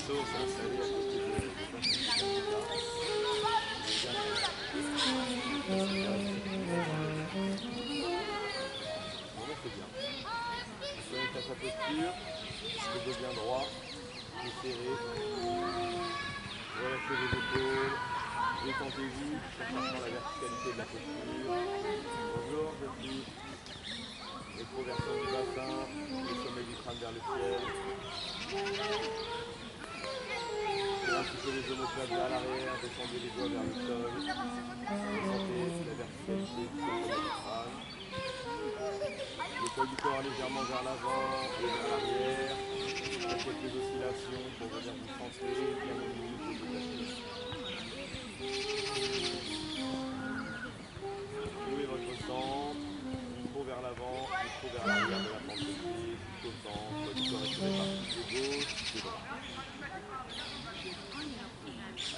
dos sont installés à côté de Bon, c'est bien. On se connecte à sa posture, le dos bien droit, pied serré. Relâchez les épaules, détendez-vous tout en cherchant la verticalité de la posture. Bonjour, je suis. Rétroversion du bassin, le sommet du crâne vers le ciel. Tirez un petit peu les omoplates vers l'arrière, descendez les doigts vers le sol. Ressentez la verticalité du sommet du crâne. Le poids du corps légèrement vers l'avant et vers l'arrière. Quelques oscillations pour venir vous centrer bien au milieu de vos appuis. Nouez votre centre. Micro vers l'avant, micro vers l'arrière de la plante de pied, jusqu'au centre, du corps est réparti de gauche, de droite.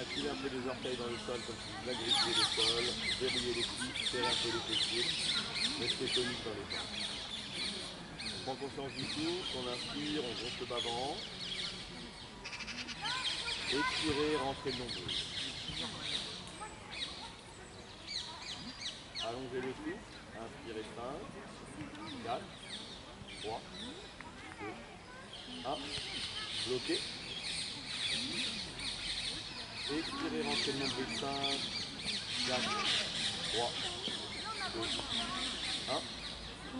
Activez un peu les orteils dans le sol comme si vous agrippiez le sol, verrouillez les cuisses, serrez un peu les fessiers, restez tonique dans les jambes. On prend conscience du souffle, on inspire, on gonfle le bas-ventre. Expirez, rentrez le nombril. Allongez le souffle, inspirez 5, 4, 3, 2, 1. Bloquez. Expirez, rentrez le nombril 5, 4, 3, 2, 1.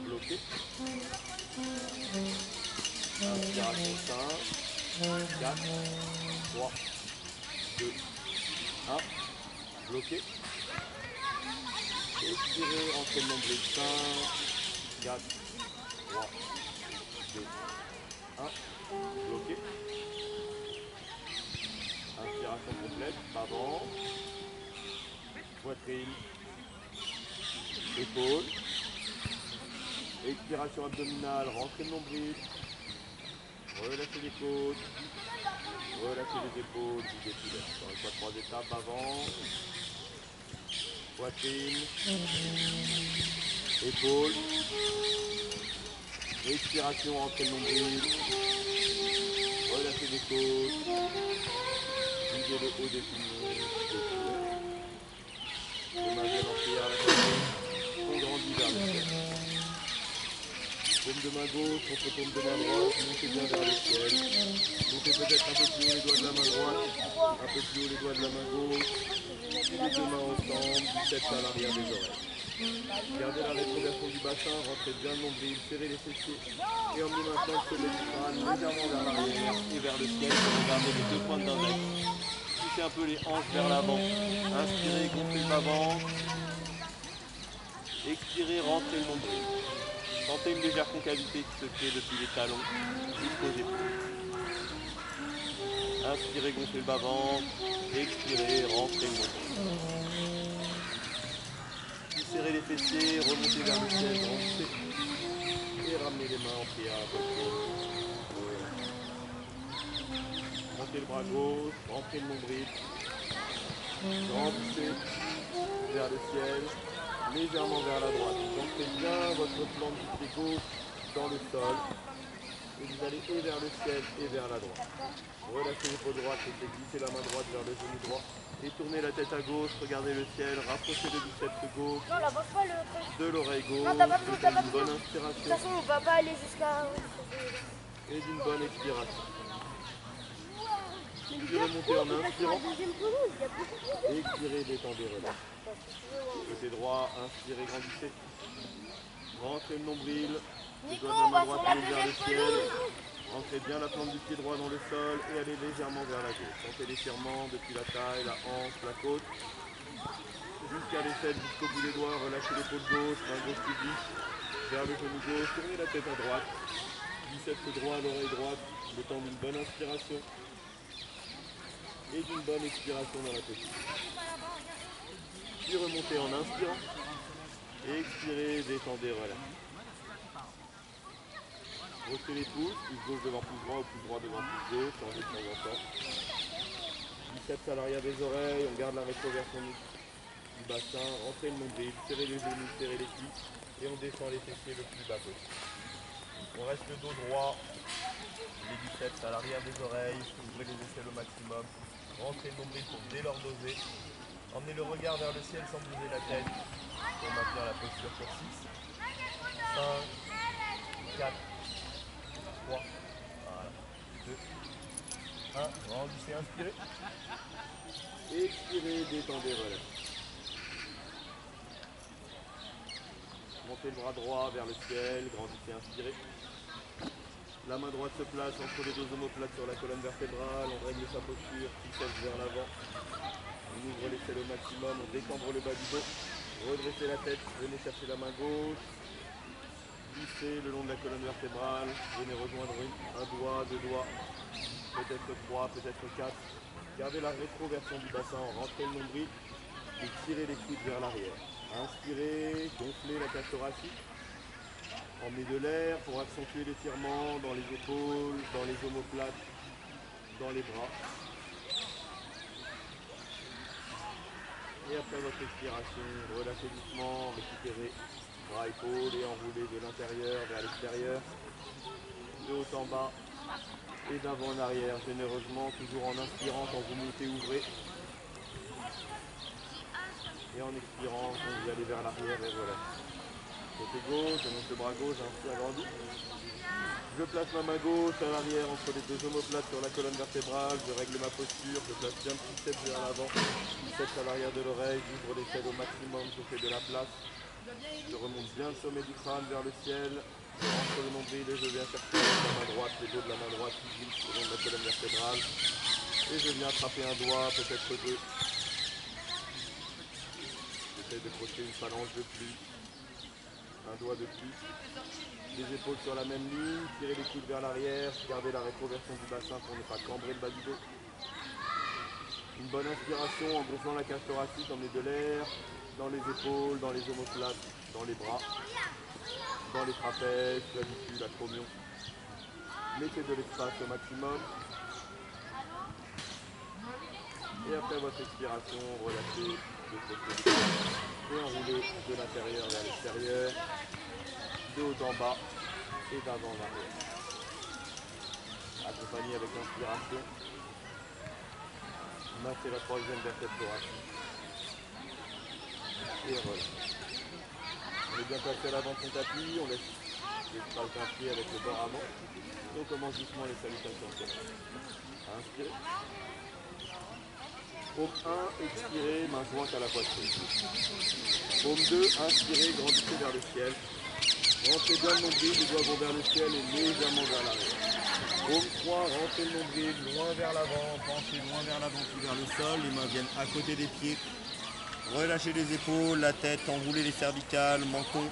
Bloquez. Inspiration 5, 4, 3, 2, 1. Bloquez. Expirez, rentrez le nombril 5, 4, 3, 2, 1. Bloquez. Inspiration complète, avant, poitrine, épaules. Expiration abdominale, rentrez le nombril. Relâchez les côtes. Relâchez les épaules, videz tout l'air. Encore une fois, 3 étapes, avant, poitrine, épaules. Expiration, rentrez le nombril. Relâchez les côtes. Videz le haut des poumons. Les mains viennent en prière à la tête. On grandit vers le ciel. Paume de main gauche contre paume de main droite. Montez bien vers le ciel. Montez peut-être un peu plus haut les doigts de la main droite. Un peu plus haut les doigts de la main gauche. Les deux mains ensemble. Biceps à l'arrière des oreilles. Gardez la rétroversion du bassin. Rentrez bien le nombril. Serrez les fessiers. Et emmenez maintenant le sommet du crâne légèrement vers l'arrière et vers le ciel. Regardez les deux pointes d'index. Poussez un peu les hanches vers l'avant. Inspirez, gonflez le bas-ventre. Expirez, rentrez le nombril. Sentez une légère concavité qui se crée depuis les talons jusqu'aux épaules. Inspirez, gonflez le bas-ventre. Expirez, rentrez le nombril. Serrez les fessiers, remontez vers le ciel, grandissez. Et ramenez les mains en prière à la poitrine. Montez le bras gauche, rentrez le nombril. Grandissez vers le ciel, légèrement vers la droite. Ancrez bien votre plante du pied gauche dans le sol. Et vous allez et vers le ciel et vers la droite. Relâchez l'épaule droite, laissez glisser la main droite vers le genou droit. Et tournez la tête à gauche, regardez le ciel, rapprochez le biceps gauche de l'oreille gauche. Non, t'as pas besoin, t'as pas Une besoin. bonne De toute inspiration façon, on va pas aller jusqu'à... et d'une bonne expiration. Puis remontez en inspirant. Expirez, détendez, relâchez. Côté droit, inspirez, grandissez. Rentrez le nombril. Nico, Les doigts de on la main va sur droite la montent vers le deuxième ciel. pelouse. Rentrez bien la plante du pied droit dans le sol et allez légèrement vers la gauche. Sentez l'étirement depuis la taille, la hanche, la côte. Jusqu'à l'aisselle, jusqu'au bout des doigts. Relâchez l'épaule gauche, main gauche qui glisse. Vers le genou gauche, tournez la tête à droite. Biceps droit, l'oreille droite. Le temps d'une bonne inspiration. Et d'une bonne expiration dans la petite. Puis remontez en inspirant. Expirez, détendez, relâchez. Brossez les pouces, pouce gauche devant pouce droit ou pouce droit devant pouce gauche, changez de temps en temps. Biceps à l'arrière des oreilles, on garde la rétroversion du bassin, rentrez le nombril, serrez les genoux, serrez les cuisses et on descend les fessiers le plus bas possible. On reste le dos droit, Les biceps à l'arrière des oreilles, ouvrez les aisselles au maximum. Rentrez le nombril pour délordoser. Emmenez le regard vers le ciel sans bouger la tête pour maintenir la posture sur 6. 5, 4, 3, voilà, 2, 1. Grandissez, inspirez. Expirez, détendez, relâchez. Montez le bras droit vers le ciel, grandissez, inspirez. La main droite se place entre les deux omoplates sur la colonne vertébrale, on règle sa posture, triceps vers l'avant. On ouvre l'aisselle au maximum, on décambre le bas du dos. Redressez la tête, venez chercher la main gauche. Glissez le long de la colonne vertébrale, venez rejoindre un doigt, deux doigts, peut-être 3, peut-être 4. Gardez la rétroversion du bassin, rentrez le nombril et tirez les coudes vers l'arrière. Inspirez, gonflez la cage thoracique. Emmenez de l'air pour accentuer l'étirement dans les épaules, dans les omoplates, dans les bras. Et après votre expiration, relâchez doucement, récupérez bras, épaules et enroulez de l'intérieur vers l'extérieur, de haut en bas et d'avant en arrière, généreusement, toujours en inspirant quand vous montez, ouvrez. Et en expirant quand vous allez vers l'arrière et relâchez. Côté gauche, je monte le bras gauche, j'inspire, agrandis. Je place ma main gauche à l'arrière entre les deux omoplates sur la colonne vertébrale, je règle ma posture, je place bien le triceps vers l'avant, biceps à l'arrière de l'oreille, j'ouvre l'aisselle au maximum, je fais de la place. Je remonte bien le sommet du crâne vers le ciel, je rentre le nombril et je viens chercher la main droite, les dos de la main droite qui glissent le long de la colonne vertébrale. Et je viens attraper un doigt, peut-être deux. J'essaie de crocher une phalange de plus. Un doigt de plus, les épaules sur la même ligne, tirez les coudes vers l'arrière, gardez la rétroversion du bassin pour ne pas cambrer le bas du dos. Une bonne inspiration en gonflant la cage thoracique, emmenez de l'air dans les épaules, dans les omoplates, dans les bras, dans les trapèzes, clavicules, acromion. Mettez de l'espace au maximum. Et après votre expiration, relâchez de côté et enroulez de l'intérieur vers l'extérieur, de haut en bas et d'avant en arrière. Accompagné avec l'inspiration. Massez la troisième vertèbre thoracique. Et relâchez. On est bien placé à l'avant de son tapis, on laisse l'espace d'un pied avec le bord avant. Et on commence doucement les salutations. Inspirez. Paume 1, expirez, main jointe à la poitrine. Paume 2, inspirez, grandissez vers le ciel. Rentrez bien le nombril, les doigts vont vers le ciel et légèrement vers l'arrière. Paume 3, rentrez le nombril, loin vers l'avant, penchez loin vers l'avant puis vers le sol. Les mains viennent à côté des pieds. Relâchez les épaules, la tête, enroulez les cervicales, menton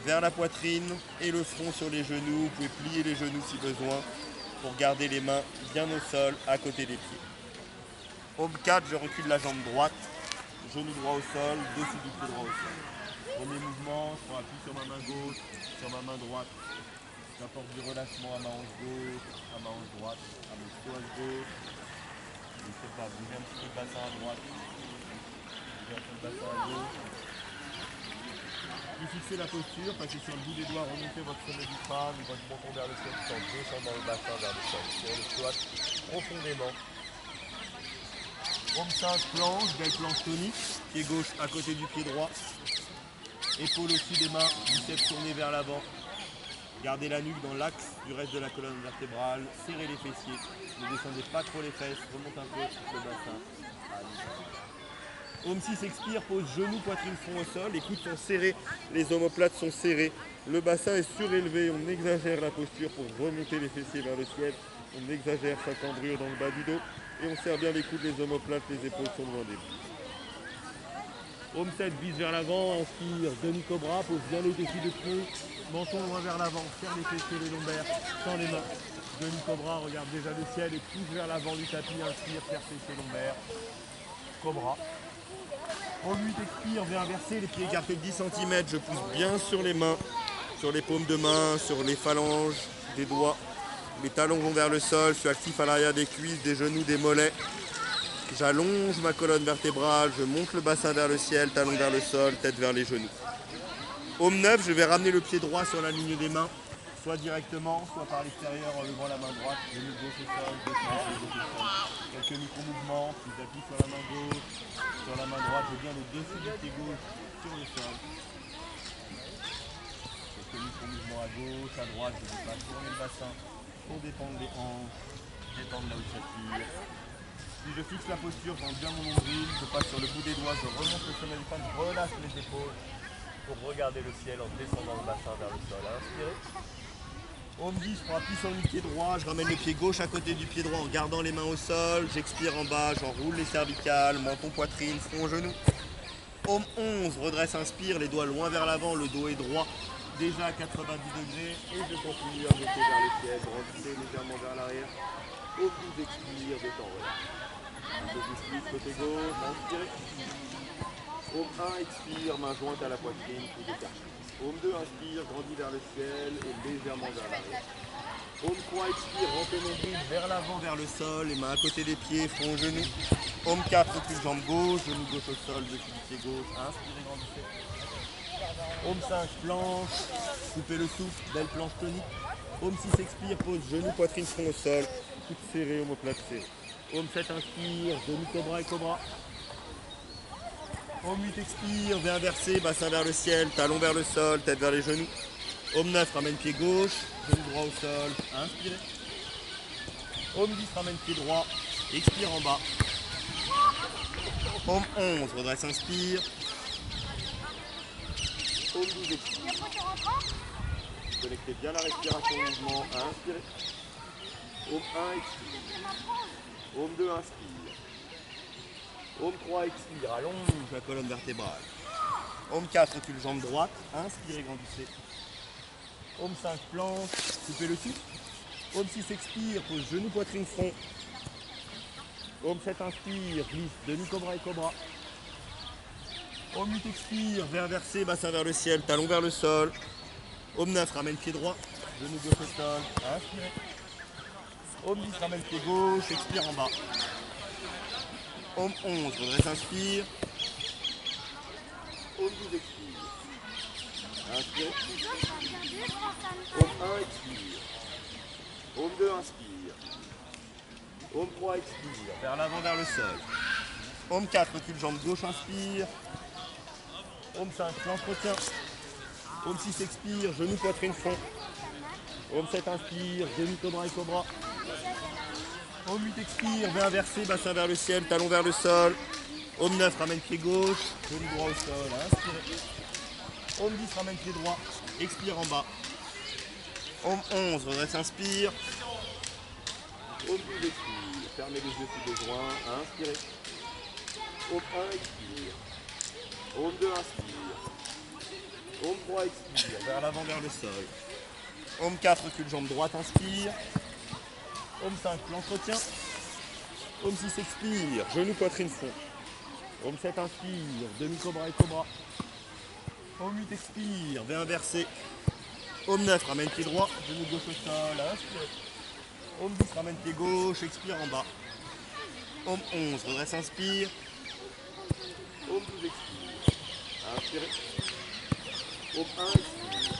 vers la poitrine et le front sur les genoux. Vous pouvez plier les genoux si besoin pour garder les mains bien au sol à côté des pieds. Paume 4, je recule la jambe droite, genou droit au sol, dessus du pied droit au sol. Premier mouvement, je prends appui sur ma main gauche, sur ma main droite. J'apporte du relâchement à ma hanche gauche, à ma hanche droite, à mon psoas gauche. Je ne sais pas, bougez un petit peu le bassin à droite, bougez un peu le bassin à gauche. Puis fixez la posture, passez sur le bout des doigts, remontez votre sommet du crâne, votre menton vers le ciel, tout en descendant le bassin vers le sol. Sur le psoas profondément. Paume 5, planche, belle planche tonique, pied gauche à côté du pied droit, épaule au-dessus des mains, biceps tournés vers l'avant. Gardez la nuque dans l'axe du reste de la colonne vertébrale, serrez les fessiers, ne descendez pas trop les fesses, remonte un peu le bassin. Paume 6, expire, pose genou, poitrine, front au sol, les coudes sont serrés, les omoplates sont serrés, le bassin est surélevé, on exagère la posture pour remonter les fessiers vers le ciel, on exagère sa cambrure dans le bas du dos. Et on serre bien les coudes, les omoplates, les épaules sont loin des pieds. Paume 7, vise vers l'avant, inspire, demi-cobra, pose bien au-dessus des pieds, menton loin vers l'avant, serre les fessiers, les lombaires, tend les mains. Demi-cobra, regarde déjà le ciel et pousse vers l'avant du tapis, inspire, serre fessiers, lombaires. Cobra. En 8, expire, viens inverser, les pieds écartés de 10 cm, je pousse bien sur les mains, sur les paumes de main, sur les phalanges des doigts. Les talons vont vers le sol, je suis actif à l'arrière des cuisses, des genoux, des mollets. J'allonge ma colonne vertébrale, je monte le bassin vers le ciel, talons vers le sol, tête vers les genoux. Paume 9, je vais ramener le pied droit sur la ligne des mains, soit directement, soit par l'extérieur en levant la main droite, genou gauche au sol, gauche au sol. Quelques micro-mouvements, puis appuie sur la main gauche, sur la main droite, et bien le dessus du pied gauche sur le sol. Quelques micro-mouvements à gauche, à droite, je ne vais pas tourner le bassin pour détendre les hanches, détendre là où ça tire. Puis je fixe la posture, j'en bien mon nombril, je passe sur le bout des doigts, je remonte le sommet du crâne, je relâche les épaules pour regarder le ciel en descendant le bassin vers le sol. Inspirez. Om 10, je prends appui sur le pied droit, je ramène le pied gauche à côté du pied droit en gardant les mains au sol, j'expire en bas, j'enroule les cervicales, menton, poitrine, front, genou. Om 11, redresse, inspire, les doigts loin vers l'avant, le dos est droit, déjà à 90 degrés, et je continue à monter vers le ciel, grandissez légèrement vers l'arrière. Om 12, expire, détend, relâche. Split, côté gauche, inspirez. Om 1, expire, main jointe à la poitrine, coude écarté. Om 2, inspire, grandit vers le ciel et légèrement vers l'arrière. Om 3, expire, rentrez nombril vers l'avant, vers le sol, les mains à côté des pieds, front, genou. Om 4, recule jambe gauche, genou gauche au sol, dessus du pied gauche, inspirez, grandissez. Om 5, planche, coupez le souffle, belle planche tonique. Om 6, expire, pose genou, poitrine, front au sol, coude serré, omoplate serré. Om 7, inspire, demi-cobra et cobra. Om 8, expire, viens inverser, bassin vers le ciel, talon vers le sol, tête vers les genoux. Om 9, ramène pied gauche, genou droit au sol, inspirez. Om 10, ramène pied droit, expire en bas. Om 11, redresse, inspire. Om 12, expire. Connectez bien la respiration au mouvement, inspirez. Om 1, expire. Om 2, inspire. Om 3, expire, allonge la colonne vertébrale. Om 4, recule jambe droite, inspirez, grandissez. Om 5, planche, coupez le souffle. Om 6, expire, pose genou, poitrine, front. Om 7, inspire, glisse, demi-cobra et cobra. Om 8, expire, viens inverser, bassin vers le ciel, talon vers le sol. Om 9, ramène pied droit, genou gauche au sol, inspirez. Om 10, ramène pied gauche, expire en bas. Om 11, redresse, inspire. Om 12, expire. Inspire. Om 1, expire. Om 2, inspire. Om 3, expire. Vers l'avant, vers le sol. Om 4, recule jambe gauche, inspire. Om 5, planche, retient. Om 6, expire, genou, poitrine, front. Om 7, inspire, demi-cobra et cobra. Om 8, expire, viens inverser, bassin vers le ciel, talon vers le sol. Om 9, ramène pied gauche, genou droit au sol, inspirez. Om 10, ramène pied droit, expire en bas. Om 11, redresse, inspire. Om 12, expire, fermez les yeux sous les joints, inspirez. Om 1, expire. Om 2, inspire. Om 3, expire, vers l'avant, vers le sol. Om 4, recule jambe droite, inspire. Om 5, planche, retient. Om 6, expire, genou, poitrine, front. Om 7, inspire, demi-cobra et cobra. Om 8, expire, viens inverser. Om 9, ramène pied droit, genou gauche au sol, inspire. Om 10, ramène pied gauche, expire en bas. Om 11, redresse, inspire. Om 12, expire. Inspirez. Om 1, expire.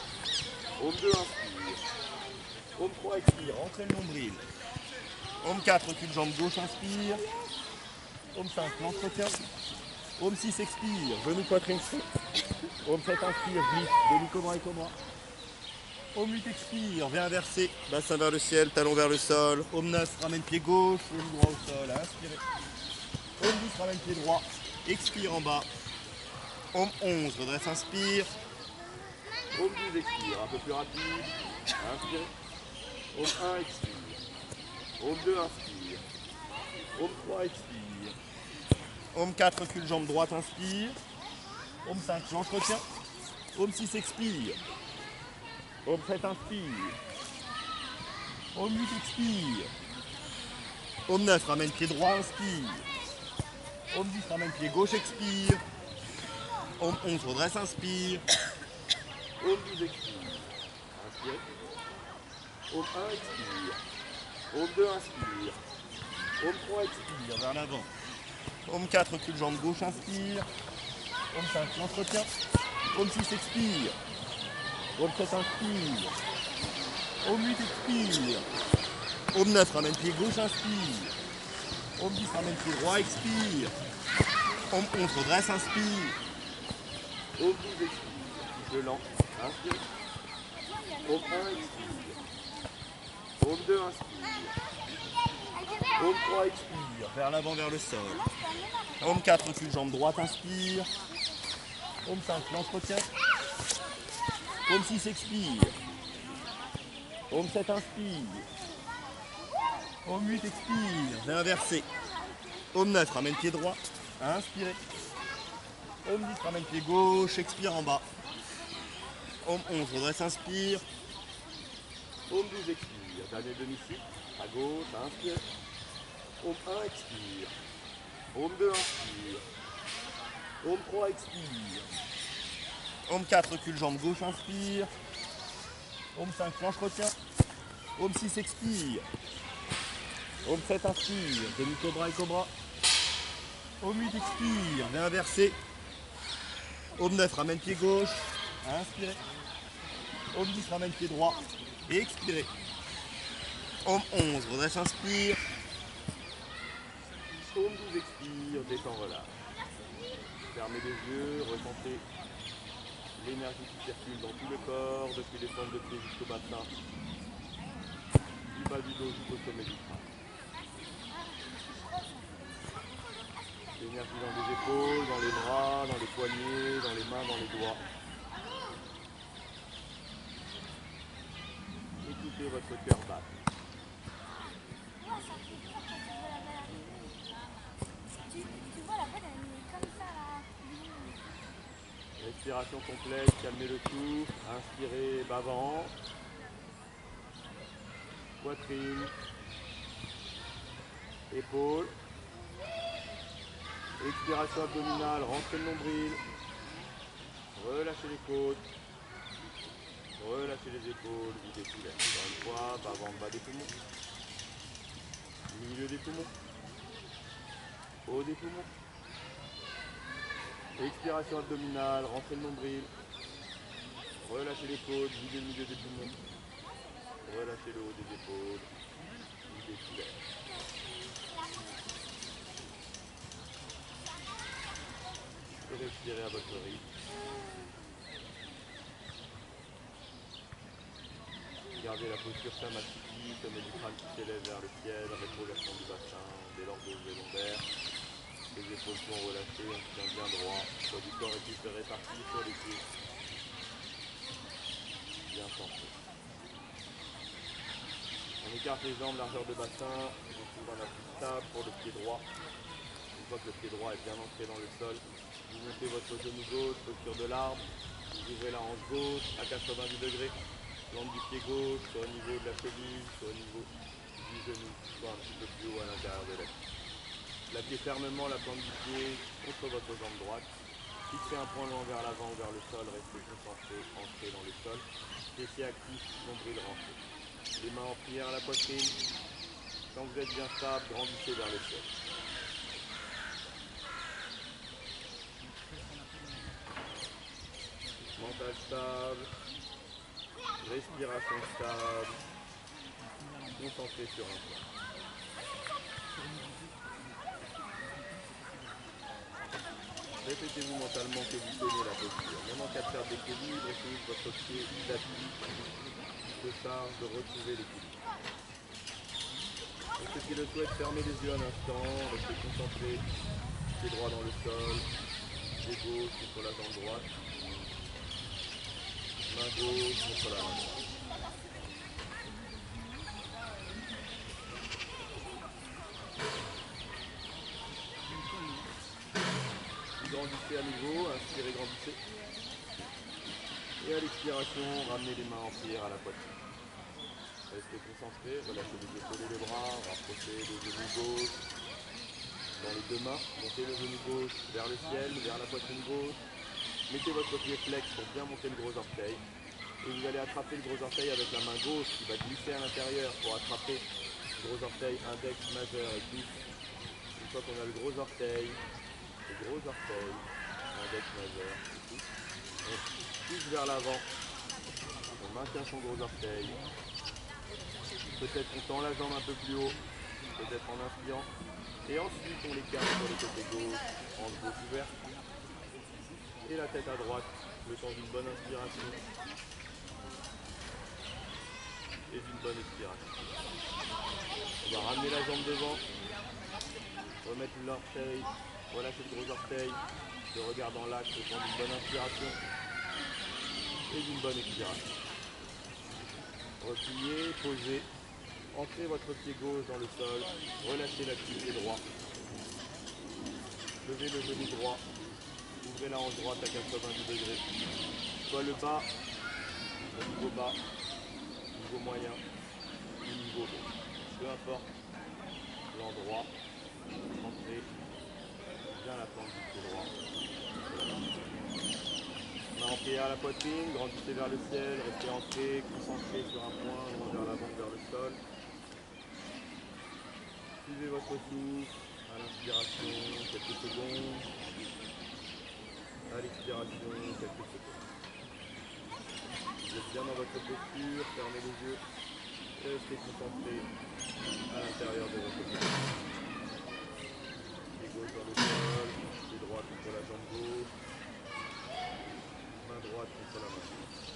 Om 2, inspire. Om 3, expire, rentrez le nombril. Om 4, recule jambe gauche, inspire. Om 5, planche, retient. Om 6, expire, genou, poitrine, front. Om 7, inspire, glisse, demi-cobra et cobra. Om 8, expire, viens inverser, bassin vers le ciel, talon vers le sol. Om 9, ramène pied gauche, genou droit au sol, inspirez. Om 10, ramène pied droit, expire en bas. Om 11, redresse, inspire. Om 12, expire, un peu plus rapide, inspirez. Om 1, expire. Om 2, inspire. Om 3, expire. Om 4, recule jambe droite, inspire. Om 5, planche, retient. Om 6, expire. Om 7, inspire. Om 8, expire. Om 9, ramène pied droit, inspire. Om 10, ramène pied gauche, expire. Om 11, redresse, inspire. Om 12, expire. Inspire. Om 1, expire. Om 2, inspire. Om 3, expire, vers l'avant. Om 4, recule jambe gauche, inspire. Om 5, planche, retient. Om 6, expire. Om 7, inspire. Paume 8, expire. Paume 9, ramène pied gauche, inspire. Paume 10, ramène pied droit, expire. Paume 11, redresse, inspire. Paume 12, expire. Souffle lent, inspire. Paume 1, expire. Paume 2, inspire. Paume 3, expire. Vers l'avant, vers le sol. Paume 4, recule, jambe droite, inspire. Paume 5, lance, retient. Paume 6, expire. Paume 7, inspire. Paume 8, expire. Vais inverser. Paume 9, ramène pied droit. Inspirez. Paume 10, ramène pied gauche. Expire en bas. Paume 11, redresse, inspire. Paume 12, expire. Dernier demi-cycle. À gauche, inspire. Paume 1, expire. Paume 2, inspire. Paume 3, expire. Paume 4, recule, jambe gauche, inspire. Paume 5, planche, retient. Paume 6, expire. Paume 7, inspire. Demi-cobra et cobra. Paume 8, expire. Viens inverser. Paume 9, ramène pied gauche. Inspirez. Paume 10, ramène pied droit. Et expirez. Paume 11, redresse, inspire. Paume 12, expire. Détend, relâche. Fermez les yeux, ressentez l'énergie qui circule dans tout le corps, depuis les pointes de pied jusqu'au bassin, du bas du dos jusqu'au sommet du crâne. L'énergie dans les épaules, dans les bras, dans les poignets, dans les mains, dans les doigts. Écoutez votre cœur battre. Tu vois la peine, elle est comme ça là. Respiration complète, calmez le souffle, inspirez bas-ventre, poitrine, épaules, expiration abdominale, rentrez le nombril, relâchez les côtes, relâchez les épaules, videz tout l'air. Encore une fois, bas-ventre, bas des poumons, milieu des poumons, haut des poumons. Expiration abdominale, rentrez le nombril, relâchez les côtes, videz le milieu des poumons, relâchez le haut des épaules, videz tout l'air. Et respirez à votre rythme. Gardez la posture Samasthiti, sommet du crâne qui s'élève vers le ciel, rétroversion du bassin, dès lors dos et lombaires. Les épaules sont relâchées, on se tient bien droit, le poids du corps est plus réparti sur les pieds. Bien centré. On écarte les jambes, largeur de bassin, on trouve un appui stable pour le pied droit. Une fois que le pied droit est bien ancré dans le sol, vous montez votre genou gauche, posture de l'arbre, vous ouvrez la hanche gauche à 90 degrés, plante du pied gauche, soit au niveau de la cheville, soit au niveau du genou, soit un petit peu plus haut à l'intérieur de l'aile. Plaquez fermement la plante du pied contre votre jambe droite. Fixez un point long vers l'avant ou vers le sol, restez concentré, ancré dans le sol. Fessiers actifs, nombril rentré. Les mains en prière à la poitrine. Quand vous êtes bien stable, grandissez vers le ciel. Mental stable. Respiration stable. Concentré sur un point. Répétez-vous mentalement que vous tenez la posture. Même en cas de perte d'équilibre, essayez que votre pied s'appuie, se charge de retrouver l'équilibre. Pour ceux qui le souhaitent, fermez les yeux un instant, restez concentrés, pied droit dans le sol, pied gauche contre la jambe droite, main gauche contre la main droite. Grandissez à nouveau, inspirez, grandissez. Et à l'expiration, ramenez les mains en prière à la poitrine. Restez concentrés, relâchez les épaules et les bras, rapprochez le genou gauche dans les deux mains. Montez le genou gauche vers le ciel, vers la poitrine gauche. Mettez votre pied flex pour bien monter le gros orteil. Et vous allez attraper le gros orteil avec la main gauche qui va glisser à l'intérieur pour attraper le gros orteil, index, majeur et pouce. Une fois qu'on a le gros orteil, index majeur, et pouce. On pousse vers l'avant, on maintient son gros orteil, Peut-être on tend la jambe un peu plus haut, peut-être en inspirant. Et ensuite on les calme sur le côté gauche, en gauche ouverte. Et la tête à droite, le temps d'une bonne inspiration. Et d'une bonne expiration. On va ramener la jambe devant, remettre l'orteil, relâcher le gros orteil, le regard dans l'axe, le temps d'une bonne inspiration et d'une bonne expiration. Repliez, posez, ancrez votre pied gauche dans le sol, relâchez l'actu pied droit, levez le genou droit, ouvrez la hanche droite à 90 degrés, soit le bas, au niveau bas, niveau moyen, ou niveau haut, peu importe l'endroit, ancrez bien la plante du pied droit. Main en pied à la poitrine, grandissez vers le ciel, restez ancré, concentré sur un point, loin vers l'avant, vers le sol. Suivez votre souffle à l'inspiration, quelques secondes. À l'expiration, quelques secondes. Vous êtes bien dans votre posture, fermez les yeux et restez concentré à l'intérieur de votre posture. Pied gauche vers le sol, pied droit contre la jambe gauche. Main droite contre la main gauche.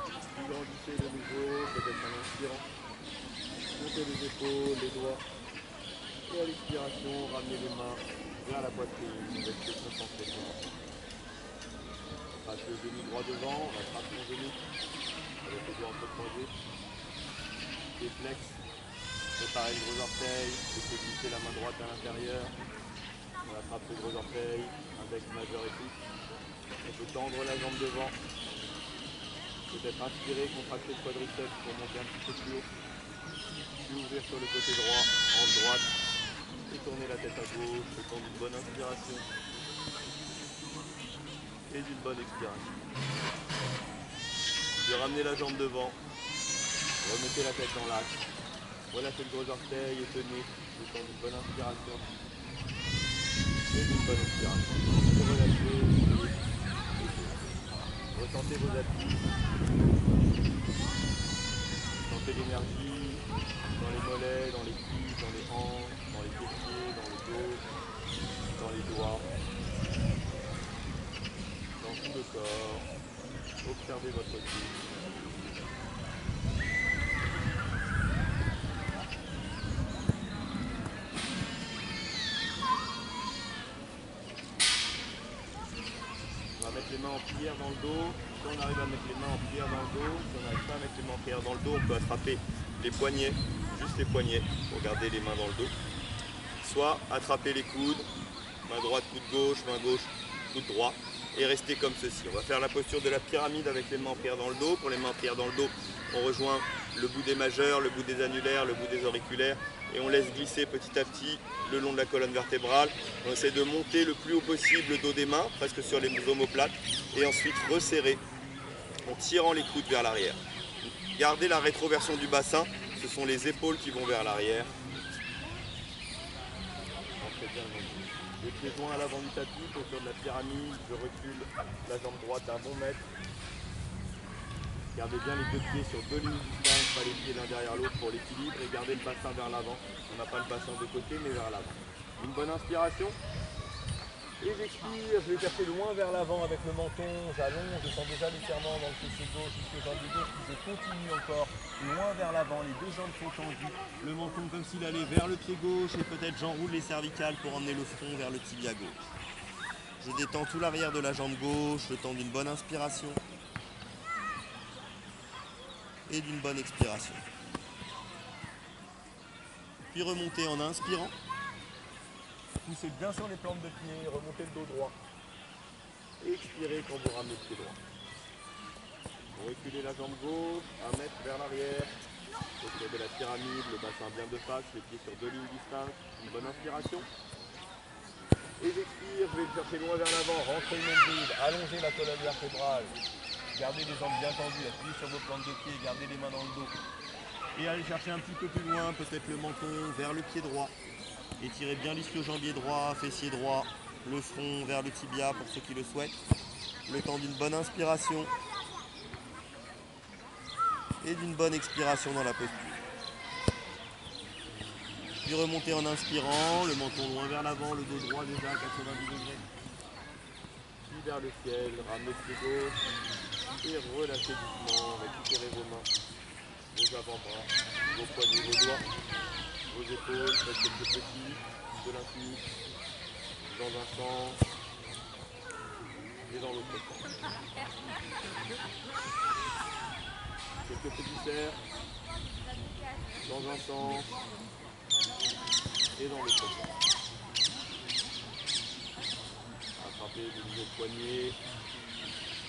Puis grandissez de nouveau, peut-être en inspirant. Montez les épaules, les doigts. Et à l'expiration, ramenez les mains vers la poitrine, restez concentré sur l'ensemble. On passe le genou droit devant, on attrape son genou avec les doigts entrecroisés. Pied flex, préparez le gros orteil, laissez glisser la main droite à l'intérieur. On attrape le gros orteil, index majeur et pouce. On peut tendre la jambe devant. Peut-être inspirer, contracter le quadriceps pour monter un petit peu plus haut. Puis ouvrir sur le côté droit, hanche droite. Et tourner la tête à gauche, le temps d'une bonne inspiration. Et d'une bonne expiration. Puis ramenez la jambe devant. Remettez la tête dans l'axe. Relâchez le gros orteil et tenez le temps d'une bonne inspiration. Et d'une bonne expiration. Et relâchez. Ressentez vos appuis. Sentez l'énergie dans les mollets, dans les cuisses, dans les hanches, dans les pieds, dans le dos, dans les doigts, dans tout le corps. Observez votre souffle. On va mettre les mains en prière dans le dos. Si on arrive à mettre les mains en prière dans le dos, si on n'arrive pas à mettre les mains en prière dans le dos, on peut attraper les poignets, juste les poignets, pour garder les mains dans le dos. Soit attraper les coudes, main droite, coude gauche, main gauche, coude droit, et rester comme ceci. On va faire la posture de la pyramide avec les mains en prière dans le dos. Pour les mains en prière dans le dos, on rejoint le bout des majeurs, le bout des annulaires, le bout des auriculaires, et on laisse glisser petit à petit le long de la colonne vertébrale. On essaie de monter le plus haut possible le dos des mains, presque sur les omoplates, et ensuite resserrer en tirant les coudes vers l'arrière. Gardez la rétroversion du bassin, ce sont les épaules qui vont vers l'arrière. Les pieds joints à l'avant du tapis, posture de la pyramide, je recule la jambe droite d'un bon mètre. Gardez bien les deux pieds sur deux lignes distinctes, pas les pieds l'un derrière l'autre pour l'équilibre, et gardez le bassin vers l'avant. On n'a pas le bassin de côté mais vers l'avant. Une bonne inspiration. Et j'expire, je vais chercher loin vers l'avant avec le menton, j'allonge, je sens déjà l'étirement dans le fessier gauche jusqu'au jambe gauche, puis je continue encore loin vers l'avant, les deux jambes sont tendues, le menton comme s'il allait vers le pied gauche et peut-être j'enroule les cervicales pour emmener le front vers le tibia gauche. Je détends tout l'arrière de la jambe gauche, le temps d'une bonne inspiration et d'une bonne expiration. Puis remontez en inspirant. Poussez bien sur les plantes de pied, remontez le dos droit. Et expirez quand vous ramenez le pied droit. Vous reculez la jambe gauche, 1 mètre vers l'arrière. Posture de la pyramide, le bassin bien de face, les pieds sur deux lignes distinctes. Une bonne inspiration. Et j'expire, je vais le chercher loin vers l'avant, rentrez le nombril, allongez la colonne vertébrale. Gardez les jambes bien tendues, appuyez sur vos plantes de pied, gardez les mains dans le dos. Et allez chercher un petit peu plus loin, peut-être le menton vers le pied droit. Étirez bien l'ischio-jambier droit, fessier droit, le front vers le tibia pour ceux qui le souhaitent. Le temps d'une bonne inspiration et d'une bonne expiration dans la posture. Puis remonter en inspirant, le menton loin vers l'avant, le dos droit déjà à 90 degrés. Puis vers le ciel, ramenez le pied gauche et relâchez doucement, récupérez vos mains, vos avant-bras, vos poignets, vos doigts, vos épaules, faites quelques petits, de l'infini, dans un sens et dans l'autre sens. Quelques petits cercles, dans un sens et dans l'autre sens. Attrapez de nouveau le poignet,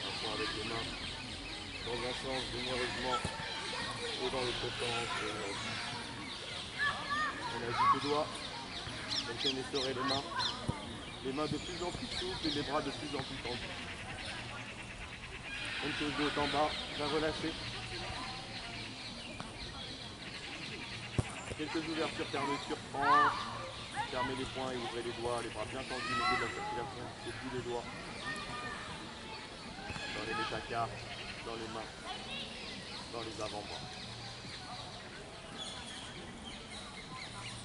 un point avec les mains, dans un sens généreusement et dans l'autre sens généreusement. On agite les doigts, comme si on essorait les mains de plus en plus souples et les bras de plus en plus tendus. Même chose de haut en bas, bien relâché. Quelques ouvertures, fermetures, hanches. Fermez les poings et ouvrez les doigts, les bras bien tendus, mettez de la circulation depuis les doigts. Dans les métacarpes, dans les mains, dans les avant-bras.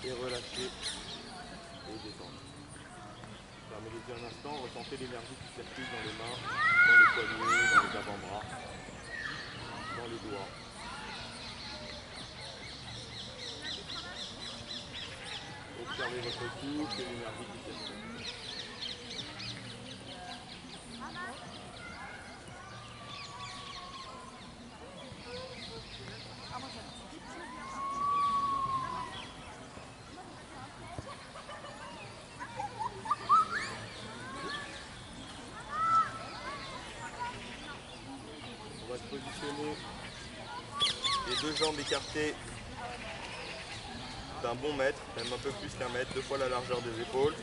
Et relâchez et détendez. Fermez les yeux un instant, ressentez l'énergie qui circule dans les mains, dans les poignets, dans les avant-bras, dans les doigts. Observez votre souffle et l'énergie qui circule. On va se positionner les deux jambes écartées d'un bon mètre, même un peu plus qu'un mètre, 2 fois la largeur des épaules.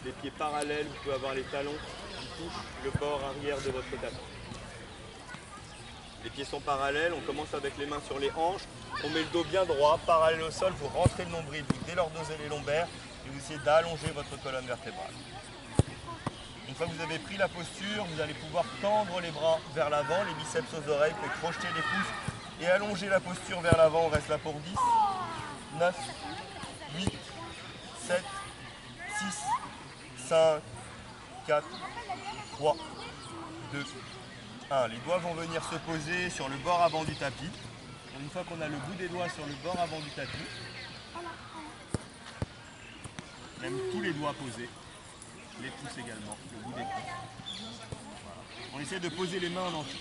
Les pieds parallèles, vous pouvez avoir les talons qui touchent le bord arrière de votre tapis. Les pieds sont parallèles, on commence avec les mains sur les hanches, on met le dos bien droit, parallèle au sol, vous rentrez le nombril, vous délordosez les lombaires et vous essayez d'allonger votre colonne vertébrale. Une fois que vous avez pris la posture, vous allez pouvoir tendre les bras vers l'avant, les biceps aux oreilles, vous pouvez crocheter les pouces et allonger la posture vers l'avant. On reste là pour 10, 9, 8, 7, 6, 5, 4, 3, 2, 1. Les doigts vont venir se poser sur le bord avant du tapis. Une fois qu'on a le bout des doigts sur le bord avant du tapis, même tous les doigts posés, les pouces également, le bout des pouces. On essaie de poser les mains en entier.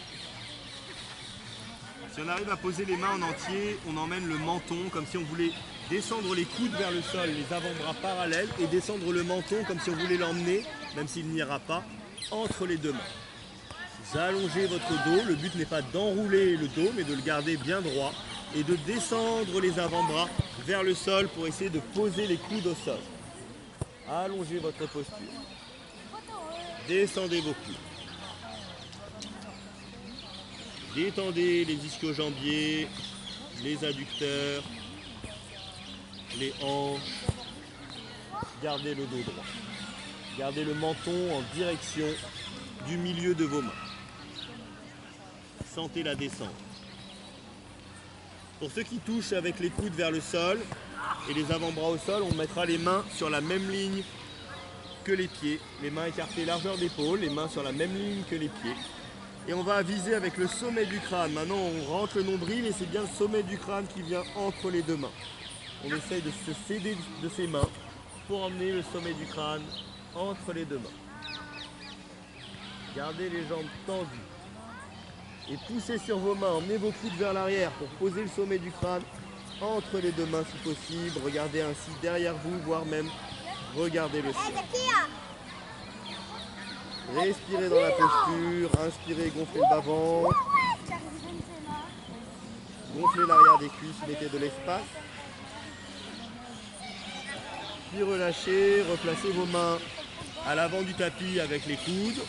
Si on arrive à poser les mains en entier, on emmène le menton comme si on voulait descendre les coudes vers le sol, les avant-bras parallèles, et descendre le menton comme si on voulait l'emmener, même s'il n'ira pas, entre les deux mains. Vous allongez votre dos, le but n'est pas d'enrouler le dos, mais de le garder bien droit, et de descendre les avant-bras vers le sol pour essayer de poser les coudes au sol. Allongez votre posture. Descendez vos coudes. Détendez les ischio-jambiers, les adducteurs, les hanches. Gardez le dos droit. Gardez le menton en direction du milieu de vos mains. Sentez la descente. Pour ceux qui touchent avec les coudes vers le sol et les avant-bras au sol, on mettra les mains sur la même ligne que les pieds. Les mains écartées largeur d'épaule, les mains sur la même ligne que les pieds. Et on va viser avec le sommet du crâne. Maintenant, on rentre le nombril et c'est bien le sommet du crâne qui vient entre les deux mains. On essaye de se céder de ses mains pour emmener le sommet du crâne entre les deux mains. Gardez les jambes tendues. Et poussez sur vos mains, emmenez vos coudes vers l'arrière pour poser le sommet du crâne entre les deux mains si possible. Regardez ainsi derrière vous, voire même regardez le ciel. Respirez dans la posture, inspirez, gonflez le bas-ventre. Gonflez l'arrière des cuisses, mettez de l'espace. Puis relâchez, replacez vos mains à l'avant du tapis avec les coudes.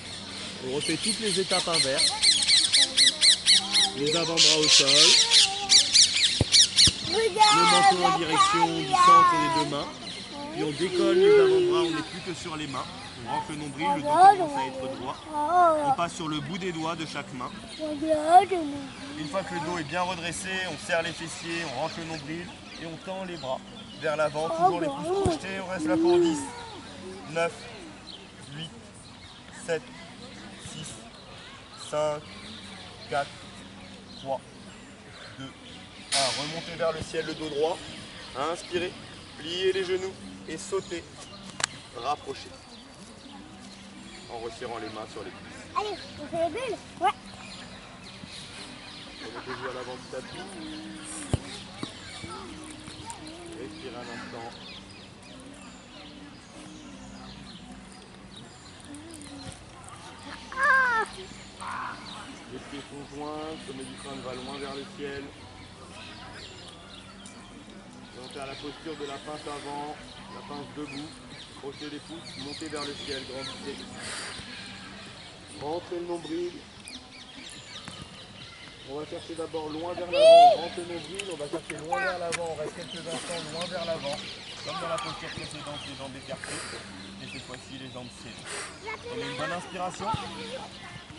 On refait toutes les étapes inverses. Les avant-bras au sol. Le menton en direction du centre des deux mains. Puis on décolle les avant-bras, on n'est plus que sur les mains. On rentre le nombril, le dos commence à être droit. On passe sur le bout des doigts de chaque main. Une fois que le dos est bien redressé, on serre les fessiers, on rentre le nombril et on tend les bras vers l'avant, toujours les pouces projetés. On reste là pour 10, 9, 8, 7, 6, 5, 4, 3, 2, 1. Remontez vers le ciel le dos droit. Inspirez, pliez les genoux et sautez. Rapprochez. En resserrant les mains sur les cuisses. Allez, on fait les bulles. Ouais. Remettez-vous à l'avant du tapis. Respirez un instant. Les pieds sont joints, le sommet du crâne va loin vers le ciel. Montez à la posture de la pince avant, la pince debout. Crochez les pouces, montez vers le ciel, grandissez. Rentrez le nombril. On va chercher d'abord loin vers l'avant, rentrez le nombril, on va chercher loin vers l'avant, on reste quelques instants loin vers l'avant. Comme dans la posture précédente, les jambes écartées. Et cette fois-ci, les jambes serrées. Prenez une bonne inspiration.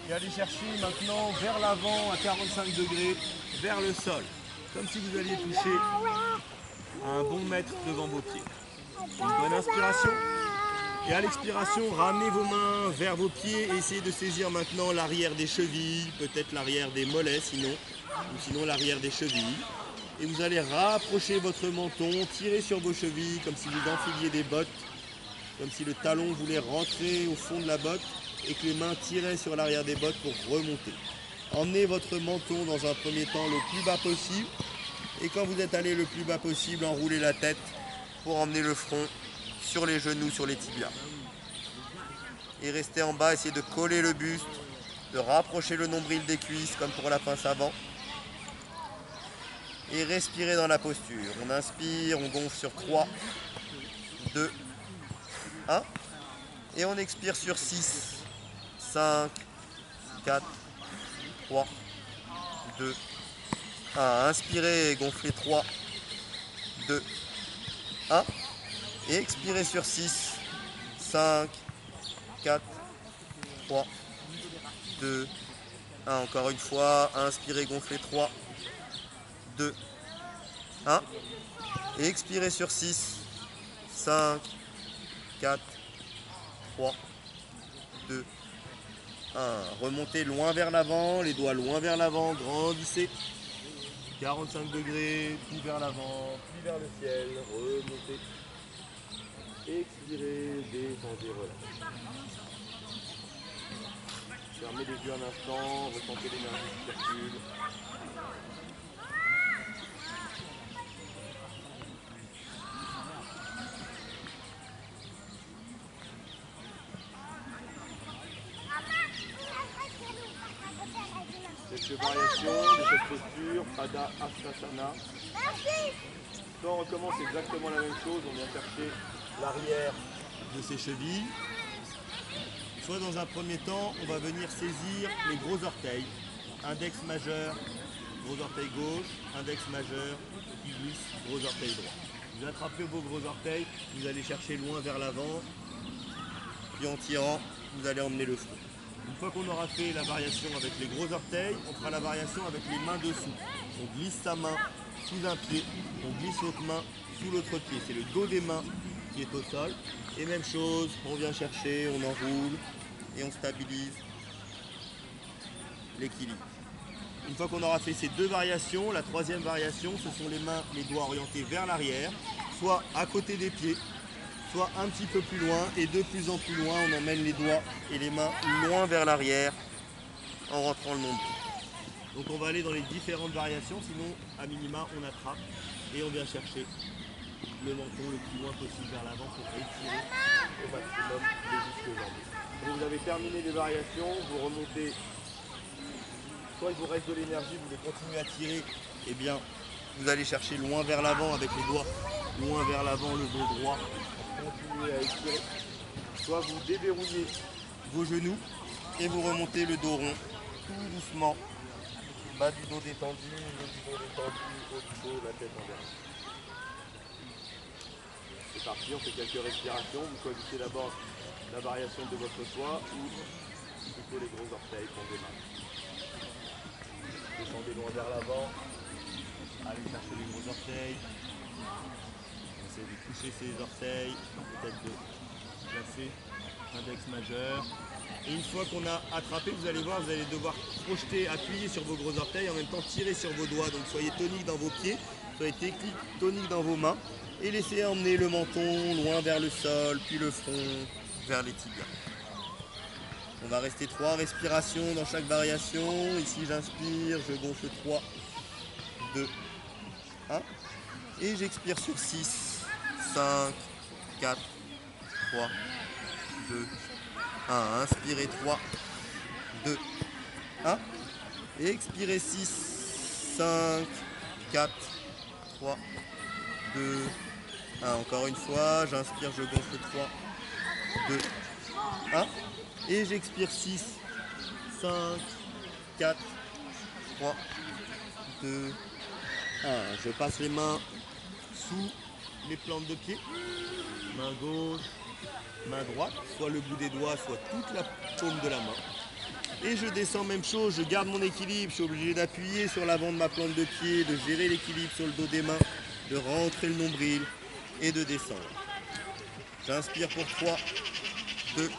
Et allez chercher maintenant vers l'avant à 45 degrés, vers le sol. Comme si vous alliez toucher un bon mètre devant vos pieds. Une bonne inspiration. Et à l'expiration, ramenez vos mains vers vos pieds et essayez de saisir maintenant l'arrière des chevilles, peut-être l'arrière des mollets sinon, ou sinon l'arrière des chevilles. Et vous allez rapprocher votre menton, tirer sur vos chevilles comme si vous enfiliez des bottes, comme si le talon voulait rentrer au fond de la botte et que les mains tiraient sur l'arrière des bottes pour remonter. Emmenez votre menton dans un premier temps le plus bas possible. Et quand vous êtes allé le plus bas possible, enroulez la tête pour emmener le front sur les genoux, sur les tibias. Et restez en bas, essayez de coller le buste, de rapprocher le nombril des cuisses comme pour la pince avant. Et respirez dans la posture. On inspire, on gonfle sur 3, 2, 1. Et on expire sur 6, 5, 4, 3, 2, 1. Inspirez et gonflez 3, 2, 1. Et expirez sur 6, 5, 4, 3, 2, 1. Encore une fois, inspirez, gonflez 3, 2, 1. Et expirez sur 6, 5, 4, 3, 2, 1. Remontez loin vers l'avant, les doigts loin vers l'avant, grandissez. 45 degrés, puis vers l'avant, puis vers le ciel, remontez. Expirez, détendez, relâchez. Fermez les yeux un instant, ressentez l'énergie qui circule. Quelques variations de cette posture, Pada Hastasana. Quand on recommence exactement la même chose, on vient chercher l'arrière de ses chevilles. Soit dans un premier temps, on va venir saisir les gros orteils. Index majeur, gros orteil gauche, index majeur, qui glisse, gros orteil droit. Vous attrapez vos gros orteils, vous allez chercher loin vers l'avant, puis en tirant, vous allez emmener le front. Une fois qu'on aura fait la variation avec les gros orteils, on fera la variation avec les mains dessous. On glisse sa main sous un pied, on glisse l'autre main sous l'autre pied. C'est le dos des mains qui est au sol. Et même chose, on vient chercher, on enroule et on stabilise l'équilibre. Une fois qu'on aura fait ces deux variations, la troisième variation, ce sont les mains, les doigts orientés vers l'arrière, soit à côté des pieds, soit un petit peu plus loin, et de plus en plus loin, on emmène les doigts et les mains loin vers l'arrière en rentrant le nombril. Donc on va aller dans les différentes variations, sinon à minima on attrape et on vient chercher le menton le plus loin possible vers l'avant pour étirer au maximum les jusques jambes. Quand vous avez terminé les variations, vous remontez, soit il vous reste de l'énergie, vous voulez continuer à tirer, et bien vous allez chercher loin vers l'avant avec les doigts, loin vers l'avant, le dos droit, continuez à étirer. Soit vous déverrouillez vos genoux et vous remontez le dos rond, tout doucement, bas du dos détendu, haut du dos détendu, haut du dos, la tête en l'air. C'est parti, on fait quelques respirations. Vous choisissez d'abord la variation de votre choix ou plutôt les gros orteils qu'on démarre. Descendez loin vers l'avant. Allez chercher les gros orteils. Essayez de toucher ces orteils. Peut-être de placer index majeur. Et une fois qu'on a attrapé, vous allez voir, vous allez devoir projeter, appuyer sur vos gros orteils, en même temps tirer sur vos doigts. Donc soyez tonique dans vos pieds, soyez tonique dans vos mains. Et laissez emmener le menton loin vers le sol, puis le front vers les tibias. On va rester 3 respirations dans chaque variation. Ici j'inspire, je gonfle 3, 2, 1. Et j'expire sur 6, 5, 4, 3, 2, 1. Inspirez 3, 2, 1. Et expirez 6, 5, 4, 3, 2, 1. Encore une fois, j'inspire, je gonfle 3, 2, 1. Et j'expire 6, 5, 4, 3, 2, 1. Je passe les mains sous les plantes de pied. Main gauche, main droite, soit le bout des doigts, soit toute la paume de la main. Et je descends, même chose, je garde mon équilibre, je suis obligé d'appuyer sur l'avant de ma plante de pied, de gérer l'équilibre sur le dos des mains, de rentrer le nombril et de descendre. J'inspire pour 3, 2,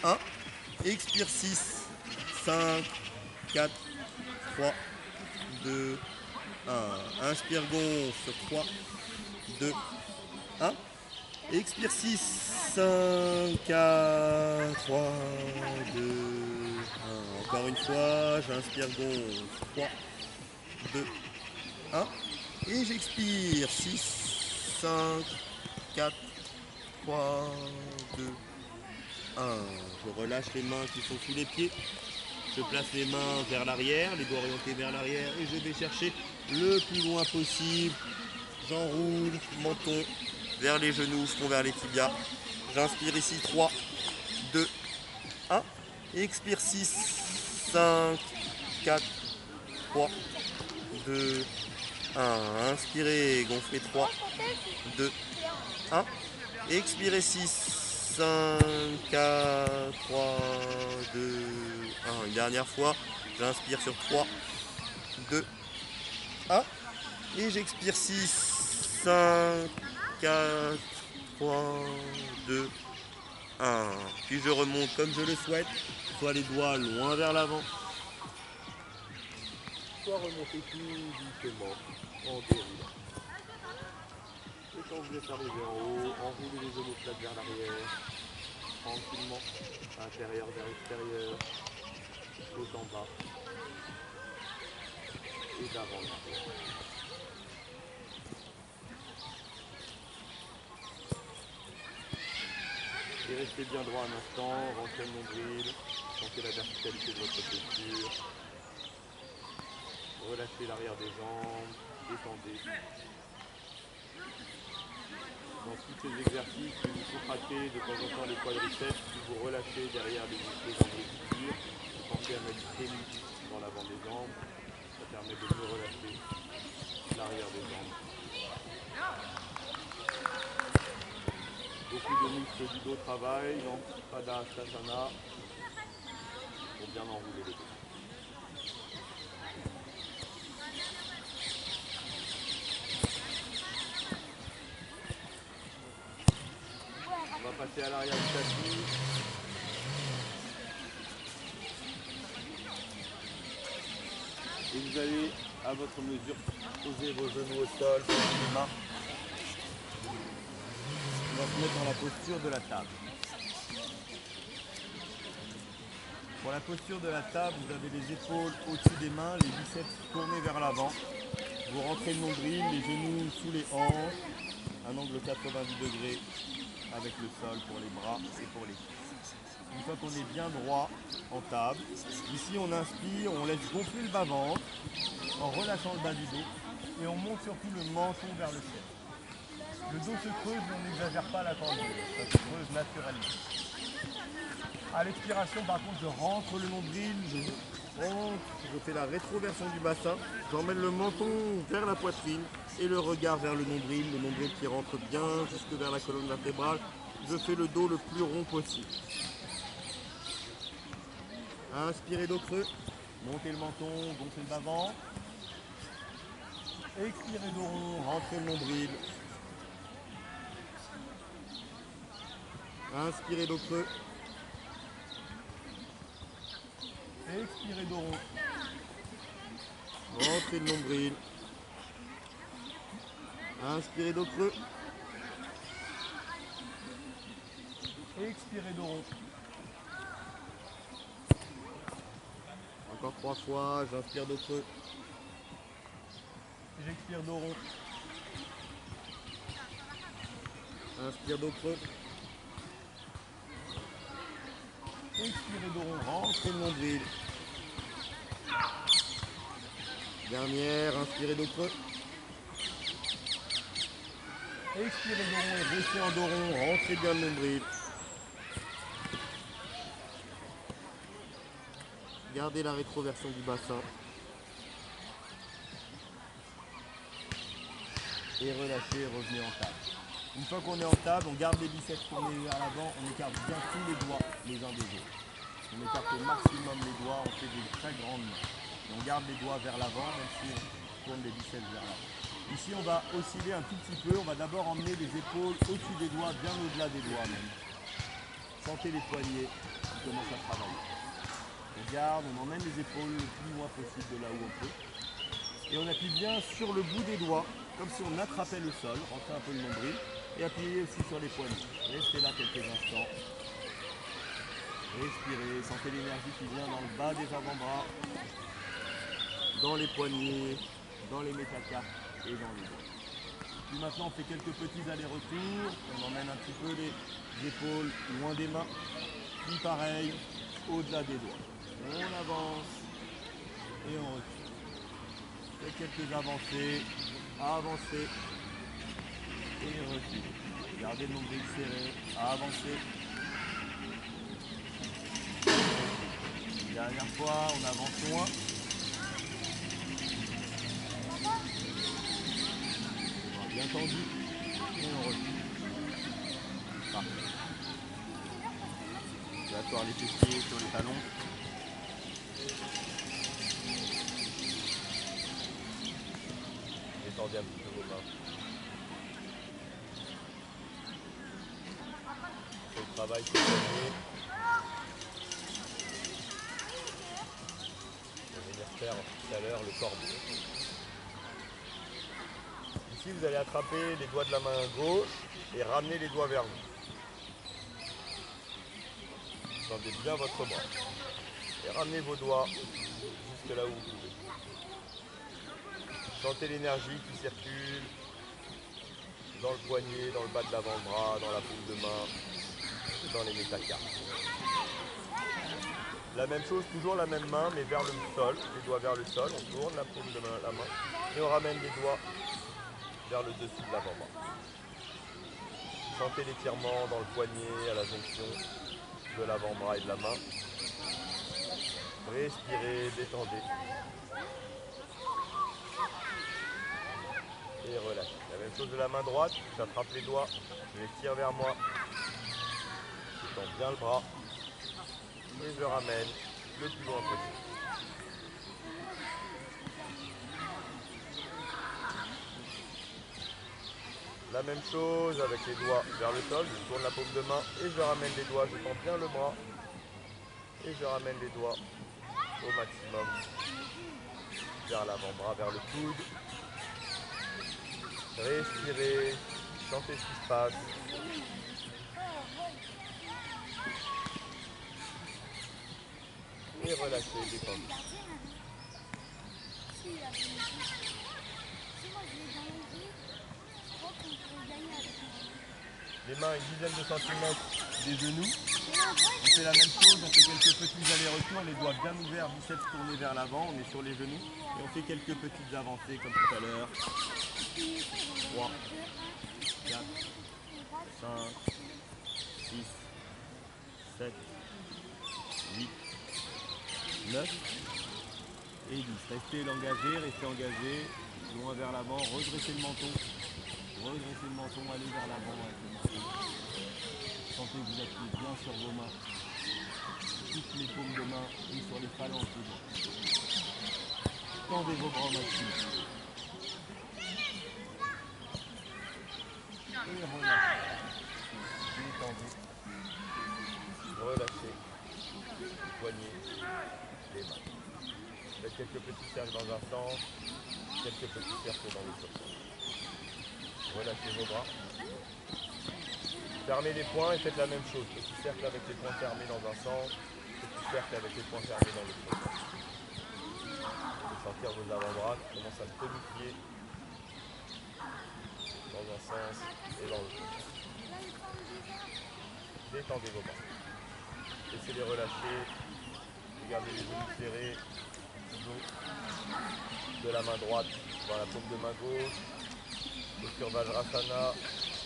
1. Expire 6, 5, 4, 3, 2, 1. Inspire, gonfle sur 3, 2, 1. Expire 6, 5, 4, 3, 2, 1. Encore une fois, j'inspire, gonfle 3, 2, 1. Et j'expire 6, 5, 4, 3, 2, 1. Je relâche les mains qui sont sous les pieds. Je place les mains vers l'arrière, les doigts orientés vers l'arrière et je vais chercher le plus loin possible. J'enroule, menton vers les genoux, front vers les tibias. J'inspire ici 3, 2, 1. Expire 6, 5, 4, 3, 2, 1. Inspirez, gonflez 3, 2, 1. Expirez 6, 5, 4, 3, 2, 1. Une dernière fois, j'inspire sur 3, 2, 1. Et j'expire 6, 5, 4, 3, 2, 1. Puis je remonte comme je le souhaite, soit les doigts loin vers l'avant, soit remonter tout doucement en déroulant. Et quand vous êtes arrivé en haut, enroulez les omoplates vers l'arrière, tranquillement, intérieur vers extérieur, haut en bas, et d'avant en arrière. Et restez bien droit un instant, rentrez le nombril, sentez la verticalité de votre posture, relâchez l'arrière des jambes, détendez. Dans tous ces exercices, il vous contractez de temps en temps les quadriceps, puis vous relâchez derrière les muscles dans les figures. Pensez à mettre du tonus dans l'avant des jambes, ça permet de mieux relâcher l'arrière des jambes. Beaucoup de muscles du dos travaillent dans Padasana pour bien enrouler le dos. On va passer à l'arrière du tapis. Et vous allez, à votre mesure, poser vos genoux au sol, sur les mains. On va se mettre dans la posture de la table. Pour la posture de la table, vous avez les épaules au-dessus des mains, les biceps tournés vers l'avant. Vous rentrez le nombril, les genoux sous les hanches, un angle 90 degrés avec le sol pour les bras et pour les cuisses. Une fois qu'on est bien droit en table, ici on inspire, on laisse gonfler le bas-ventre en relâchant le bas du dos et on monte surtout le menton vers le ciel. Le dos se creuse mais on n'exagère pas la tendue, ça se creuse naturellement. À l'expiration par contre je rentre le nombril, je fais la rétroversion du bassin, j'emmène le menton vers la poitrine et le regard vers le nombril qui rentre bien jusque vers la colonne vertébrale. Je fais le dos le plus rond possible. Inspirez dos creux. Montez le menton, gonflez le bas-ventre. Expirez dos rond, rentrez le nombril. Inspirez dos creux. Expirez dos rond. Rentrez le nombril. Inspirez dos creux. Expirez dos rond. Encore 3 fois, j'inspire dos creux. J'expire dos rond. Inspire dos creux. Expirez dos rond, rentrez le nombril. Dernière, inspirez dos creux. Expirez dos rond et restez en dos rond, rentrez bien le nombril. Gardez la rétroversion du bassin. Et relâchez, revenez en table. Une fois qu'on est en table, on garde les biceps tournés vers l'avant, on écarte bien tous les doigts les uns des autres. On écarte au maximum les doigts, on fait des très grandes mains. Et on garde les doigts vers l'avant, même si on tourne les biceps vers l'avant. Ici, on va osciller un tout petit peu. On va d'abord emmener les épaules au-dessus des doigts, bien au-delà des doigts même. Sentez les poignets qui commencent à travailler. On garde, on emmène les épaules le plus loin possible de là où on peut. Et on appuie bien sur le bout des doigts, comme si on attrapait le sol, rentrez un peu le nombril, et appuyez aussi sur les poignets. Restez là quelques instants. Respirez, sentez l'énergie qui vient dans le bas des avant-bras, dans les poignets, dans les métacarpes et dans les doigts. Puis maintenant, on fait quelques petits allers-retours, on emmène un petit peu les épaules loin des mains, puis pareil, au-delà des doigts. On avance et on recule. Faites quelques avancées, avancez et reculez. Gardez le nombril serré, avancez. Dernière fois, on avance loin. Bien tendu et on recule. Parfait. On va asseoir les fessiers sur les talons. Détendez un petit peu vos mains. C'est le travail que vous avez. On va venir faire tout à l'heure le corbeau. Ici, vous allez attraper les doigts de la main gauche et ramener les doigts vers vous. Tendez bien votre bras. Et ramenez vos doigts jusque là où vous pouvez. Sentez l'énergie qui circule dans le poignet, dans le bas de l'avant-bras, dans la paume de main, dans les métacarpes. La même chose, toujours la même main, mais vers le sol, les doigts vers le sol. On tourne la paume de la main et on ramène les doigts vers le dessus de l'avant-bras. Sentez l'étirement dans le poignet, à la jonction de l'avant-bras et de la main. Respirez, détendez. Et relâchez. La même chose de la main droite, j'attrape les doigts, je les tire vers moi. Je tends bien le bras. Et je ramène le plus loin possible. La même chose avec les doigts vers le sol, je tourne la paume de main et je ramène les doigts, je tends bien le bras et je ramène les doigts au maximum vers l'avant-bras, vers le coude. Respirez, sentez ce qui se passe. Et relâchez, détendez. Les mains à une dizaine de centimètres des genoux. On fait la même chose, on fait quelques petits allers-retours, les doigts bien ouverts, biceps tournés vers l'avant, on est sur les genoux. Et on fait quelques petites avancées comme tout à l'heure. 3, 4, 5, 6, 7, 8, 9 et 10. Restez engagé, loin vers l'avant, redressez le menton. Redressez le menton, allez vers l'avant avec le menton. Sentez que vous appuyez bien sur vos mains. Toutes les paumes de main et sur les phalanges de dos. Tendez vos bras au maximum. Et relâchez. Détendez. Relâchez. Les poignets, les mains. Faites quelques petits cercles dans un sens, quelques petits cercles dans l'autre sens. Relâchez vos bras. Fermez les poings et faites la même chose. Petit cercle avec les poings fermés dans un sens, petit cercle avec les poings fermés dans l'autre sens. Vous pouvez sentir vos avant-bras qui commencent à tonifier dans un sens et dans l'autre. Détendez vos bras. Laissez-les relâcher. Regardez les genoux serrés. De la main droite dans la paume de main gauche. Posture Vajrasana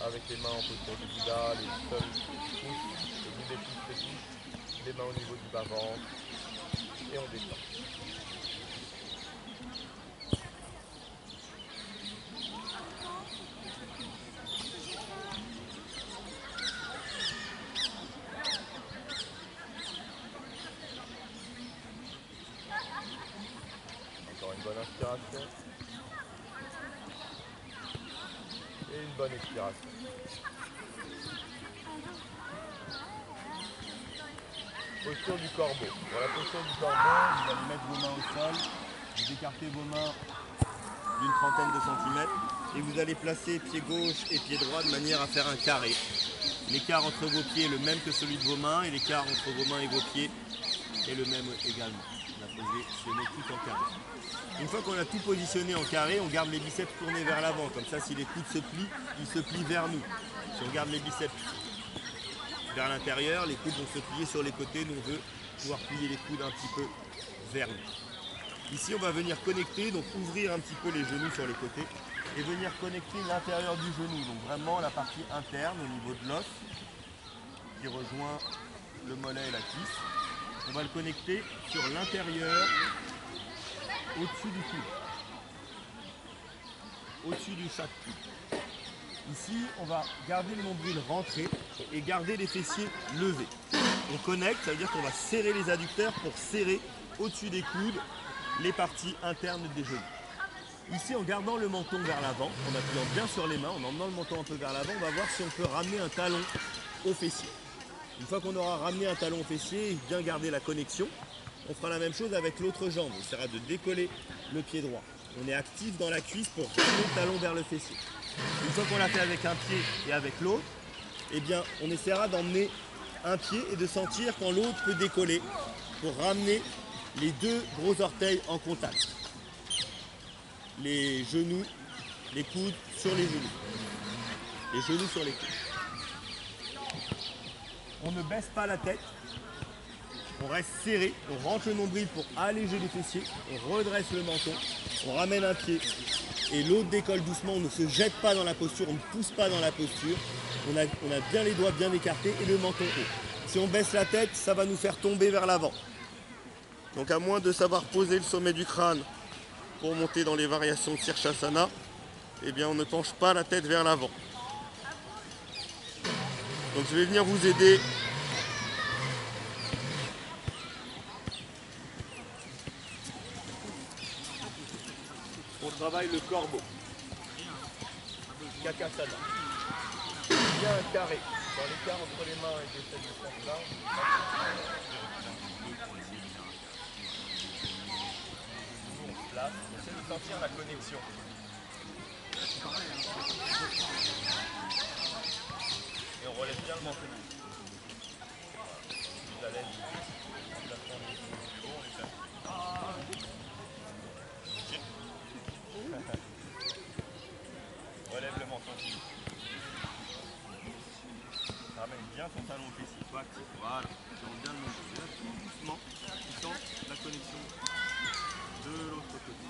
avec les mains en posture du Bouddha, les seuls pouces, le bout des pouces se touchent, les mains au niveau du bas-ventre et on descend. Encore une bonne inspiration. Et une bonne expiration. Posture du corbeau. Pour la posture du corbeau, vous allez mettre vos mains au sol, vous écartez vos mains d'une trentaine de centimètres et vous allez placer pied gauche et pied droit de manière à faire un carré. L'écart entre vos pieds est le même que celui de vos mains et l'écart entre vos mains et vos pieds est le même également. On a positionné tout en carré. Une fois qu'on a tout positionné en carré, on garde les biceps tournés vers l'avant. Comme ça, si les coudes se plient, ils se plient vers nous. Si on garde les biceps vers l'intérieur, les coudes vont se plier sur les côtés. Nous, on veut pouvoir plier les coudes un petit peu vers nous. Ici, on va venir connecter, donc ouvrir un petit peu les genoux sur les côtés et venir connecter l'intérieur du genou. Donc vraiment la partie interne au niveau de l'os qui rejoint le mollet et la cuisse. On va le connecter sur l'intérieur, au-dessus du coude, au-dessus du chaque coude. Ici, on va garder le nombril rentré et garder les fessiers levés. On connecte, ça veut dire qu'on va serrer les adducteurs pour serrer au-dessus des coudes les parties internes des genoux. Ici, en gardant le menton vers l'avant, en appuyant bien sur les mains, en emmenant le menton un peu vers l'avant, on va voir si on peut ramener un talon au fessier. Une fois qu'on aura ramené un talon au fessier et bien gardé la connexion, on fera la même chose avec l'autre jambe. On essaiera de décoller le pied droit. On est actif dans la cuisse pour ramener le talon vers le fessier. Une fois qu'on l'a fait avec un pied et avec l'autre, eh bien, on essaiera d'emmener un pied et de sentir quand l'autre peut décoller pour ramener les deux gros orteils en contact. Les genoux, les coudes sur les genoux. Les genoux sur les coudes. On ne baisse pas la tête. On reste serré, on rentre le nombril pour alléger les fessiers, on redresse le menton, on ramène un pied et l'autre décolle doucement, on ne se jette pas dans la posture, on ne pousse pas dans la posture, on a bien les doigts bien écartés et le menton haut. Si on baisse la tête, ça va nous faire tomber vers l'avant. Donc à moins de savoir poser le sommet du crâne pour monter dans les variations de Sirsasana, eh bien on ne penche pas la tête vers l'avant. Donc je vais venir vous aider. On travaille le corbeau. Kakasana. Il y a un carré. Dans l'écart entre les mains et les têtes de ce là. On place. On essaie de sentir la connexion. Et on relève bien le menton. Plus à l'aise. Relève le menton. Ramène bien ton talon au fessier. Soit actif. Voilà. Tu rentres bien le menton. Et là, tout doucement, tu sens la connexion de l'autre côté.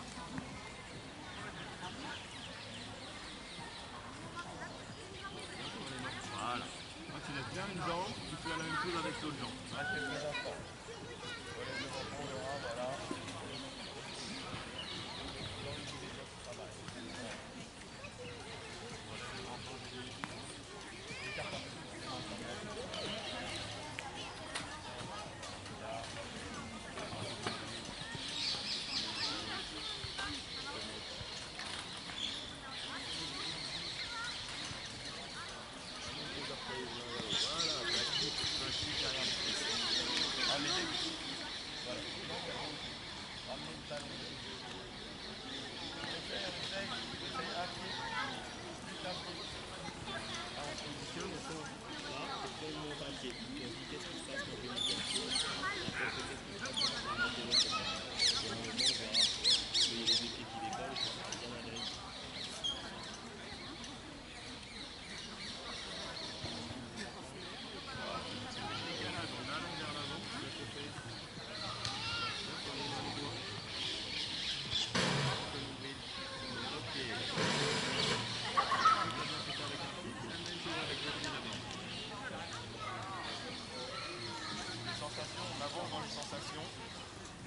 Voilà. Quand tu lèves bien une jambe, tu fais la même chose avec l'autre jambe.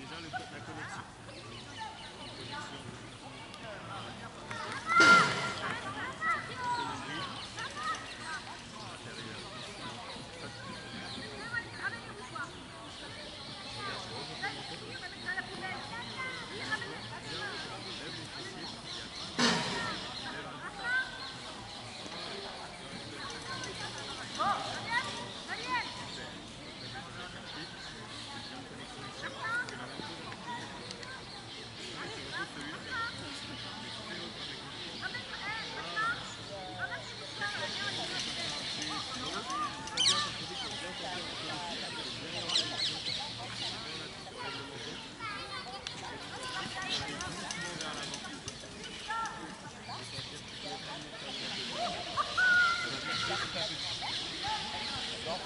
déjà la connexion.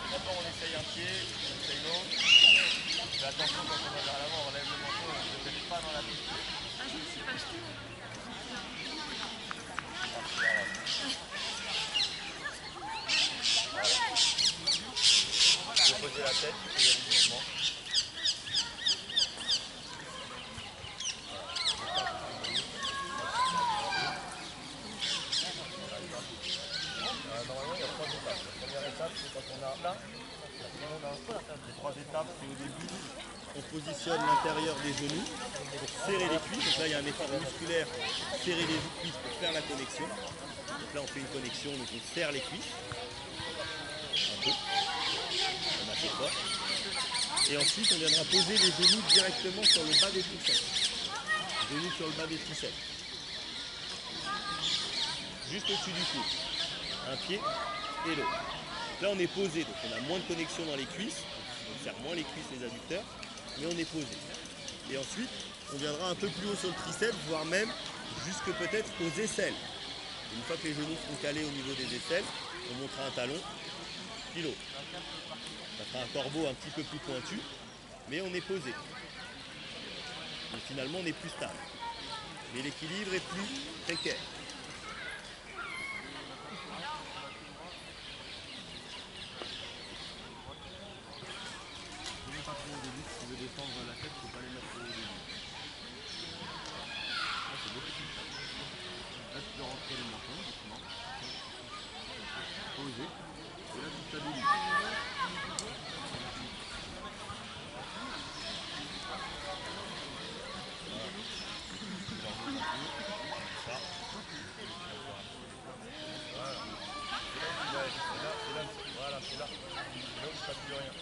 D'abord on essaye un pied, on essaye l'autre. Fais attention quand on va vers l'avant, on lève le manteau, on ne se met pas dans la piste. Ah, je ne sais pas jeter. Tu peux poser la tête, tu peux y aller doucement. Normalement il y a 3 étapes. La première étape c'est quand on a là. Les 3 étapes c'est au début. On positionne l'intérieur des genoux pour serrer les cuisses. Donc là il y a un effort musculaire, serrer les cuisses pour faire la connexion. Donc là on fait une connexion, donc on serre les cuisses. Un peu. On a fait fort. Et ensuite on viendra poser les genoux directement sur le bas des triceps. Genoux sur le bas des triceps. Juste au-dessus du cou. Un pied et l'autre. Là on est posé, donc on a moins de connexion dans les cuisses, on serre moins les cuisses, les adducteurs, mais on est posé. Et ensuite, on viendra un peu plus haut sur le triceps, voire même jusque peut-être aux aisselles. Une fois que les genoux seront calés au niveau des aisselles, on montera un talon, puis l'autre. Ça fera un corbeau un petit peu plus pointu, mais on est posé. Et finalement, on est plus stable. Mais l'équilibre est plus précaire. Pas trop au début, si tu veux défendre la tête, il ne faut pas les mettre trop au début. Là, c'est beaucoup plus simple. Là, tu peux rentrer le menton, doucement. Poser. Et là, tu stabilises. Voilà, c'est là. C'est là où il ne se passe plus rien.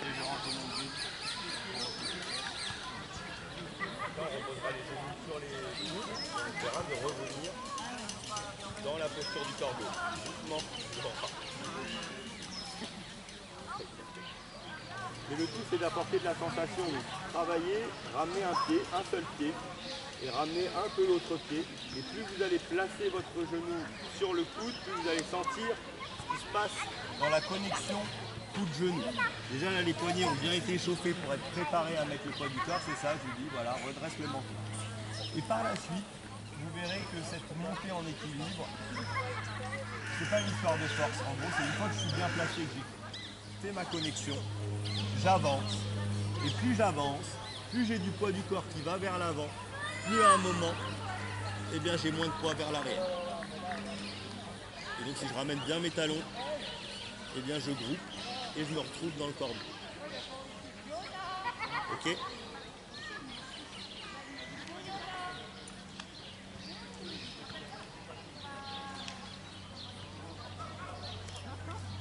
Et je rentre mon pied. Quand on posera les genoux sur les coudes, on verra de revenir dans la posture du corbeau. Doucement. Mais le tout c'est d'apporter de la sensation. Donc, travailler, ramener un pied, un seul pied, et ramener un peu l'autre pied. Et plus vous allez placer votre genou sur le coude, plus vous allez sentir ce qui se passe dans la connexion coude-genou. Déjà là les poignets ont bien été chauffés pour être préparés à mettre le poids du corps, c'est ça, je vous dis, voilà, redresse le menton. Et par la suite, vous verrez que cette montée en équilibre, c'est pas une histoire de force. En gros, c'est une fois que je suis bien placé, que j'ai fait ma connexion, j'avance. Et plus j'avance, plus j'ai du poids du corps qui va vers l'avant, plus à un moment, eh bien j'ai moins de poids vers l'arrière. Et donc si je ramène bien mes talons, eh bien je groupe et je me retrouve dans le corbeau. Ok ?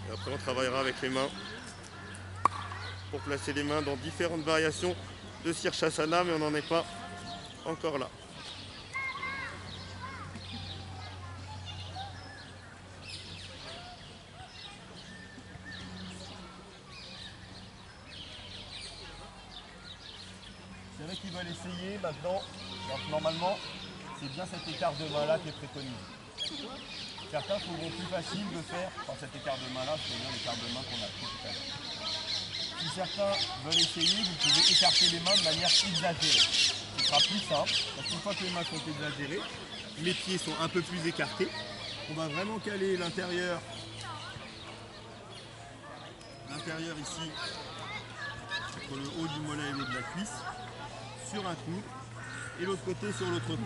Et après on travaillera avec les mains pour placer les mains dans différentes variations de Sirsasana, mais on n'en est pas encore là. C'est vrai qu'ils veulent essayer maintenant, donc normalement c'est bien cet écart de main là qui est préconisé. Certains trouveront plus facile de faire, enfin cet écart de main là, c'est bien l'écart de main qu'on a pris tout à l'heure. Si certains veulent essayer, vous pouvez écarter les mains de manière exagérée. Ce sera plus simple, parce qu'une fois que les mains sont exagérées, les pieds sont un peu plus écartés. On va vraiment caler l'intérieur ici entre le haut du mollet et le haut de la cuisse, sur un coude, et l'autre côté sur l'autre coude.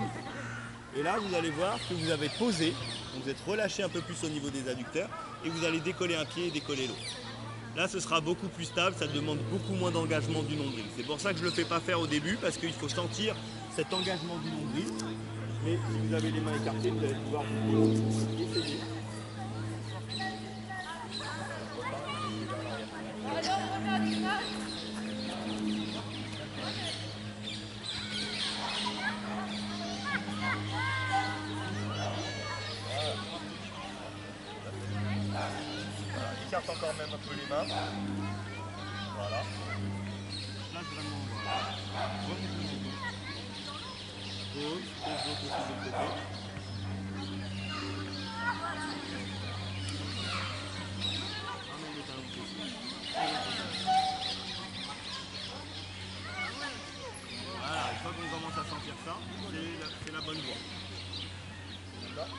Et là, vous allez voir que vous avez posé, donc vous êtes relâché un peu plus au niveau des adducteurs, et vous allez décoller un pied et décoller l'autre. Là, ce sera beaucoup plus stable, ça demande beaucoup moins d'engagement du nombril. C'est pour ça que je ne le fais pas faire au début, parce qu'il faut sentir cet engagement du nombril. Mais si vous avez les mains écartées, vous allez pouvoir essayer. Écarte encore même un peu les mains. Voilà. Là, vraiment, voilà. Gauche, et gauche aussi de l'autre côté. Voilà, une fois qu'on commence à sentir ça, c'est la bonne voie. D'accord ?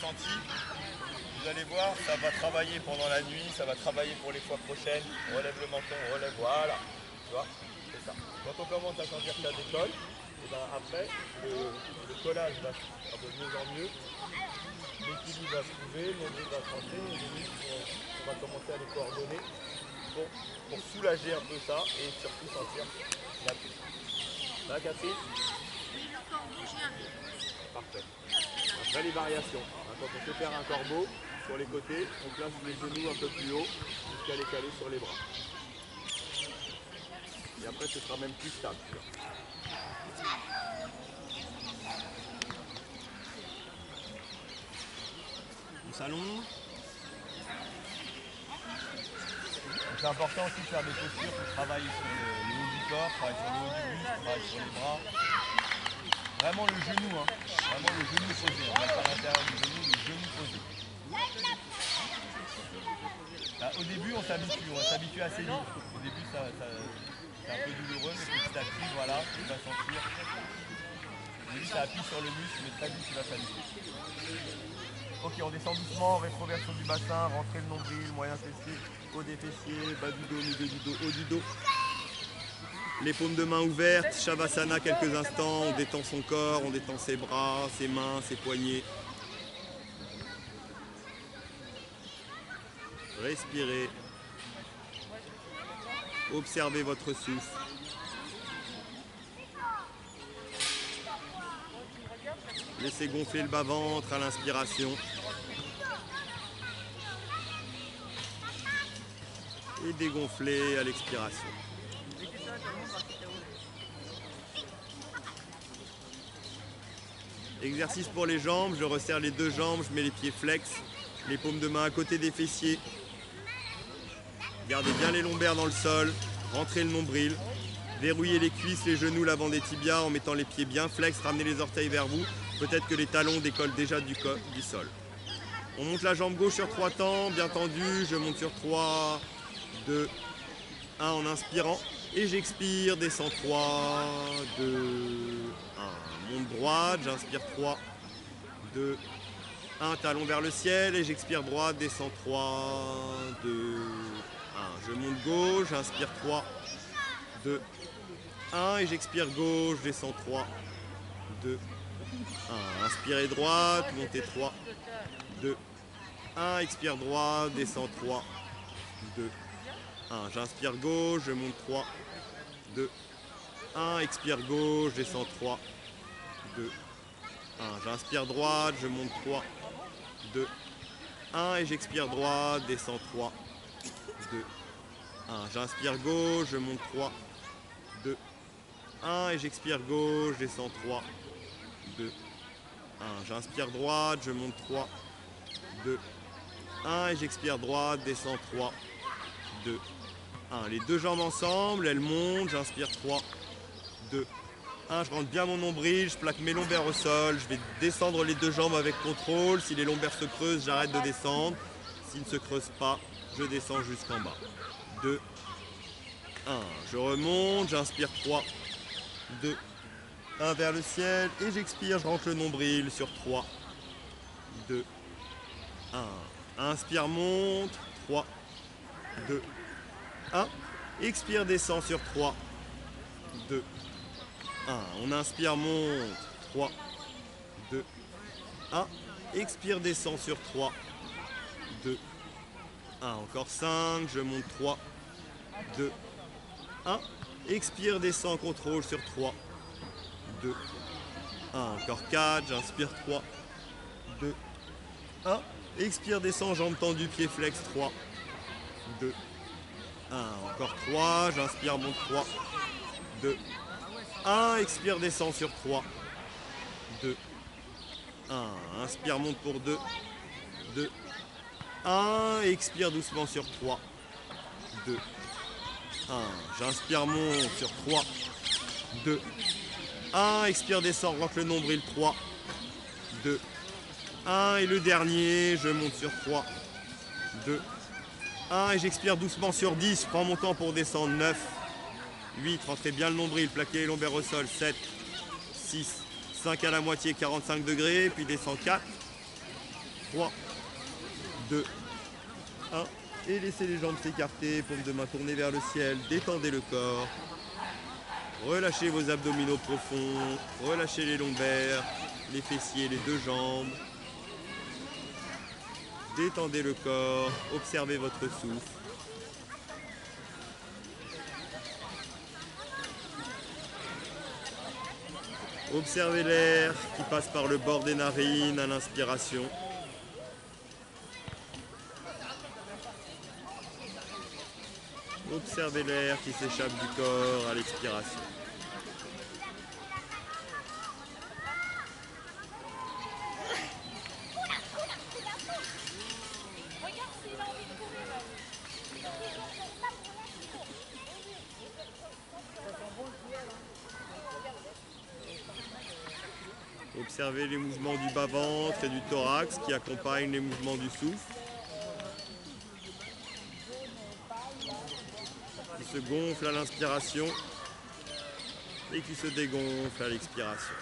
Senti, vous allez voir, ça va travailler pendant la nuit, ça va travailler pour les fois prochaines. On relève le menton, on relève, voilà. Tu vois, c'est ça. Quand on commence à sentir que ça décolle, et ben après, le collage va de mieux en mieux. L'équilibre va se trouver, le nombril va se rentrer, et les muscles, on va commencer à les coordonner pour soulager un peu ça et surtout sentir la pluie. Ça va, Catherine ? Parfait. Après les variations, quand on fait faire un corbeau, sur les côtés, on place les genoux un peu plus haut jusqu'à les caler sur les bras. Et après ce sera même plus stable. On s'allonge. C'est important aussi de faire des postures pour travailler sur le haut du corps, travailler sur le haut du buste, travailler sur les bras. Vraiment le genou, hein. Vraiment le genou posé. On met à l'intérieur du genou, le genou posé. Là, au début, on s'habitue assez vite. Au début, c'est un peu douloureux, mais petit à petit, voilà, tu vas sentir. Au début, ça appuie sur le muscle, mais très vite, tu vas s'habituer. Ok, on descend doucement, rétroversion du bassin, rentrer le nombril, moyen fessier, haut des fessiers, bas du dos, milieu du dos, haut du dos. Les paumes de main ouvertes, Shavasana quelques instants, on détend son corps, on détend ses bras, ses mains, ses poignets. Respirez. Observez votre souffle. Laissez gonfler le bas-ventre à l'inspiration. Et dégonfler à l'expiration. Exercice pour les jambes, je resserre les deux jambes, je mets les pieds flex, les paumes de main à côté des fessiers. Gardez bien les lombaires dans le sol, rentrez le nombril, verrouillez les cuisses, les genoux, l'avant des tibias en mettant les pieds bien flex, ramenez les orteils vers vous. Peut-être que les talons décollent déjà du sol. On monte la jambe gauche sur 3 temps, bien tendu, je monte sur 3, 2, 1 en inspirant. Et j'expire, descends 3, 2, 1. Monte droite, j'inspire 3, 2, 1. Talon vers le ciel et j'expire droite, descends 3, 2, 1. Je monte gauche, j'inspire 3, 2, 1. Et j'expire gauche, descends 3, 2, 1. Inspirez droite, montez 3, 2, 1. Expire droite, descends 3, 2, 1, j'inspire gauche, je monte 3, 2, 1, expire gauche, descends 3, 2, 1, j'inspire droite, je monte 3, 2, 1 et j'expire droite, descends 3, 2, 1, j'inspire gauche, je monte 3, 2, 1 et j'expire gauche, descends 3, 2, 1, j'inspire droite, je monte 3, 2, 1 et j'expire droite, descends 3, 2, 1. Les deux jambes ensemble, elles montent, j'inspire 3, 2, 1. Je rentre bien mon nombril, je plaque mes lombaires au sol, je vais descendre les deux jambes avec contrôle. Si les lombaires se creusent, j'arrête de descendre. S'ils ne se creusent pas, je descends jusqu'en bas. 2, 1. Je remonte, j'inspire 3, 2, 1 vers le ciel et j'expire, je rentre le nombril sur 3, 2, 1. Inspire, monte, 3, 2, 1. Expire, descend sur 3, 2, 1. On inspire, monte, 3, 2, 1. Expire, descend sur 3, 2, 1. Encore 5, je monte 3, 2, 1. Expire, descend, contrôle sur 3, 2, 1. Encore 4, j'inspire 3, 2, 1. Expire, descend, jambes tendues, pied flex, 3, 2, 1. Encore 3, j'inspire, monte 3, 2, 1. Expire, descend sur 3, 2, 1. Inspire, monte pour 2, 2, 1. Expire doucement sur 3, 2, 1. J'inspire, monte sur 3, 2, 1. Expire, descend, rentre le nombril, 3, 2, 1. Et le dernier, je monte sur 3, 2, 1. Et j'expire doucement sur 10. Je prends mon temps pour descendre. 9, 8. Rentrez bien le nombril. Plaquez les lombaires au sol. 7, 6, 5 à la moitié, 45 degrés. Puis descend 4, 3, 2, 1. Et laissez les jambes s'écarter. Paume de main tournée vers le ciel. Détendez le corps. Relâchez vos abdominaux profonds. Relâchez les lombaires, les fessiers, les deux jambes. Détendez le corps, observez votre souffle. Observez l'air qui passe par le bord des narines à l'inspiration. Observez l'air qui s'échappe du corps à l'expiration. Observez les mouvements du bas-ventre et du thorax qui accompagnent les mouvements du souffle. Qui se gonflent à l'inspiration et qui se dégonflent à l'expiration.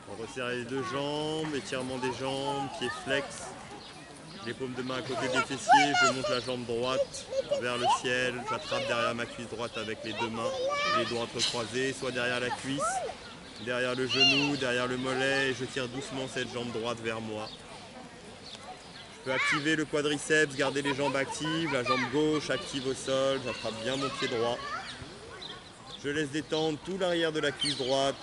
On resserre les deux jambes, étirement des jambes, pieds flex, les paumes de main à côté des fessiers, je monte la jambe droite vers le ciel, j'attrape derrière ma cuisse droite avec les deux mains, les doigts entrecroisés, soit derrière la cuisse, derrière le genou, derrière le mollet, et je tire doucement cette jambe droite vers moi. Je peux activer le quadriceps, garder les jambes actives, la jambe gauche active au sol, j'attrape bien mon pied droit. Je laisse détendre tout l'arrière de la cuisse droite,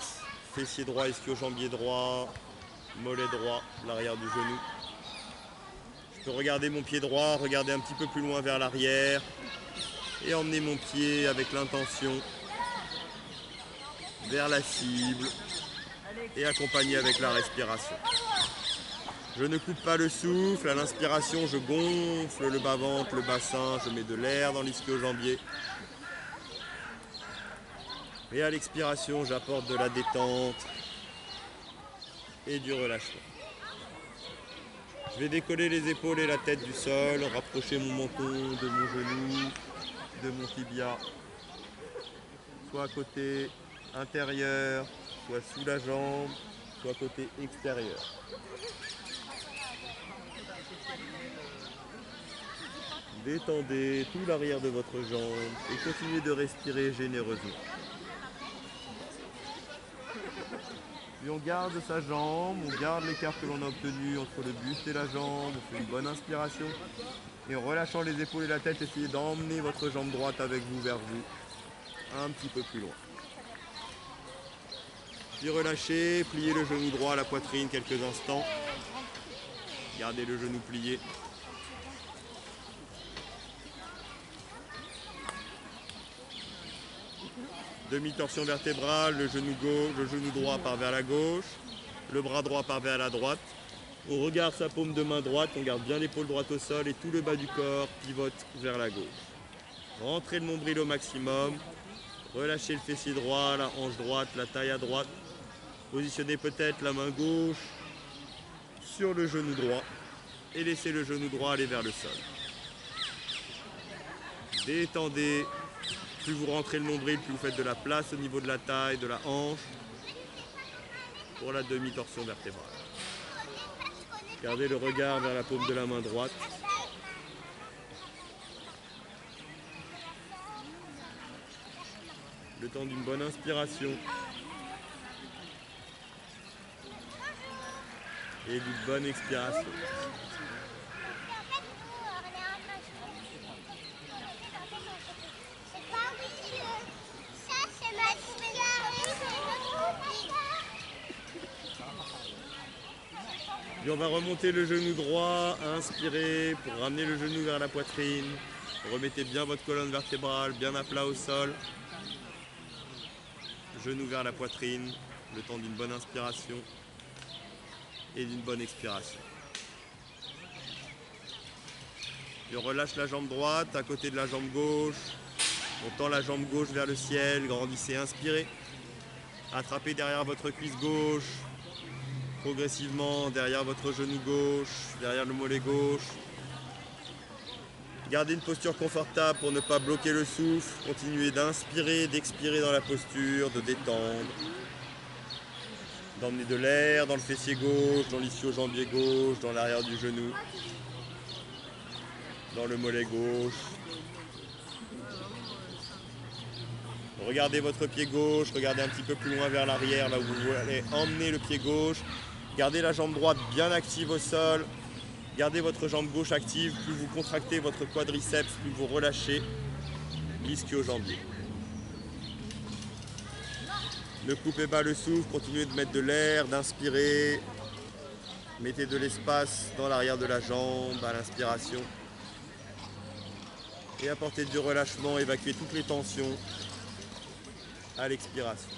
fessier droit, ischio-jambier droit, mollet droit, l'arrière du genou. Je peux regarder mon pied droit, regarder un petit peu plus loin vers l'arrière et emmener mon pied avec l'intention vers la cible et accompagner avec la respiration. Je ne coupe pas le souffle, à l'inspiration je gonfle le bas-ventre, le bassin, je mets de l'air dans l'ischio-jambier. Et à l'expiration, j'apporte de la détente et du relâchement. Je vais décoller les épaules et la tête du sol, rapprocher mon menton de mon genou, de mon tibia, soit côté intérieur, soit sous la jambe, soit côté extérieur. Détendez tout l'arrière de votre jambe et continuez de respirer généreusement. Puis on garde sa jambe, on garde l'écart que l'on a obtenu entre le buste et la jambe, on fait une bonne inspiration. Et en relâchant les épaules et la tête, essayez d'emmener votre jambe droite avec vous vers vous, un petit peu plus loin. Puis relâchez, pliez le genou droit à la poitrine quelques instants. Gardez le genou plié. Demi-torsion vertébrale, le genou droit part vers la gauche, le bras droit part vers la droite. On regarde sa paume de main droite, on garde bien l'épaule droite au sol et tout le bas du corps pivote vers la gauche. Rentrez le nombril au maximum, relâchez le fessier droit, la hanche droite, la taille à droite. Positionnez peut-être la main gauche sur le genou droit et laissez le genou droit aller vers le sol. Détendez. Plus vous rentrez le nombril, plus vous faites de la place au niveau de la taille, de la hanche, pour la demi-torsion vertébrale. Gardez le regard vers la paume de la main droite. Le temps d'une bonne inspiration et d'une bonne expiration. Puis on va remonter le genou droit, inspirez pour ramener le genou vers la poitrine. Remettez bien votre colonne vertébrale, bien à plat au sol. Genou vers la poitrine, le temps d'une bonne inspiration et d'une bonne expiration. Puis on relâche la jambe droite à côté de la jambe gauche. On tend la jambe gauche vers le ciel, grandissez, inspirez. Attrapez derrière votre cuisse gauche. Progressivement derrière votre genou gauche, derrière le mollet gauche. Gardez une posture confortable pour ne pas bloquer le souffle. Continuez d'inspirer, d'expirer dans la posture, de détendre. D'emmener de l'air dans le fessier gauche, dans l'ischio-jambier gauche, dans l'arrière du genou, dans le mollet gauche. Regardez votre pied gauche, regardez un petit peu plus loin vers l'arrière, là où vous allez emmener le pied gauche. Gardez la jambe droite bien active au sol. Gardez votre jambe gauche active. Plus vous contractez votre quadriceps, plus vous relâchez l'ischio-jambier. Ne coupez pas le souffle, continuez de mettre de l'air, d'inspirer. Mettez de l'espace dans l'arrière de la jambe à l'inspiration. Et apportez du relâchement, évacuez toutes les tensions à l'expiration.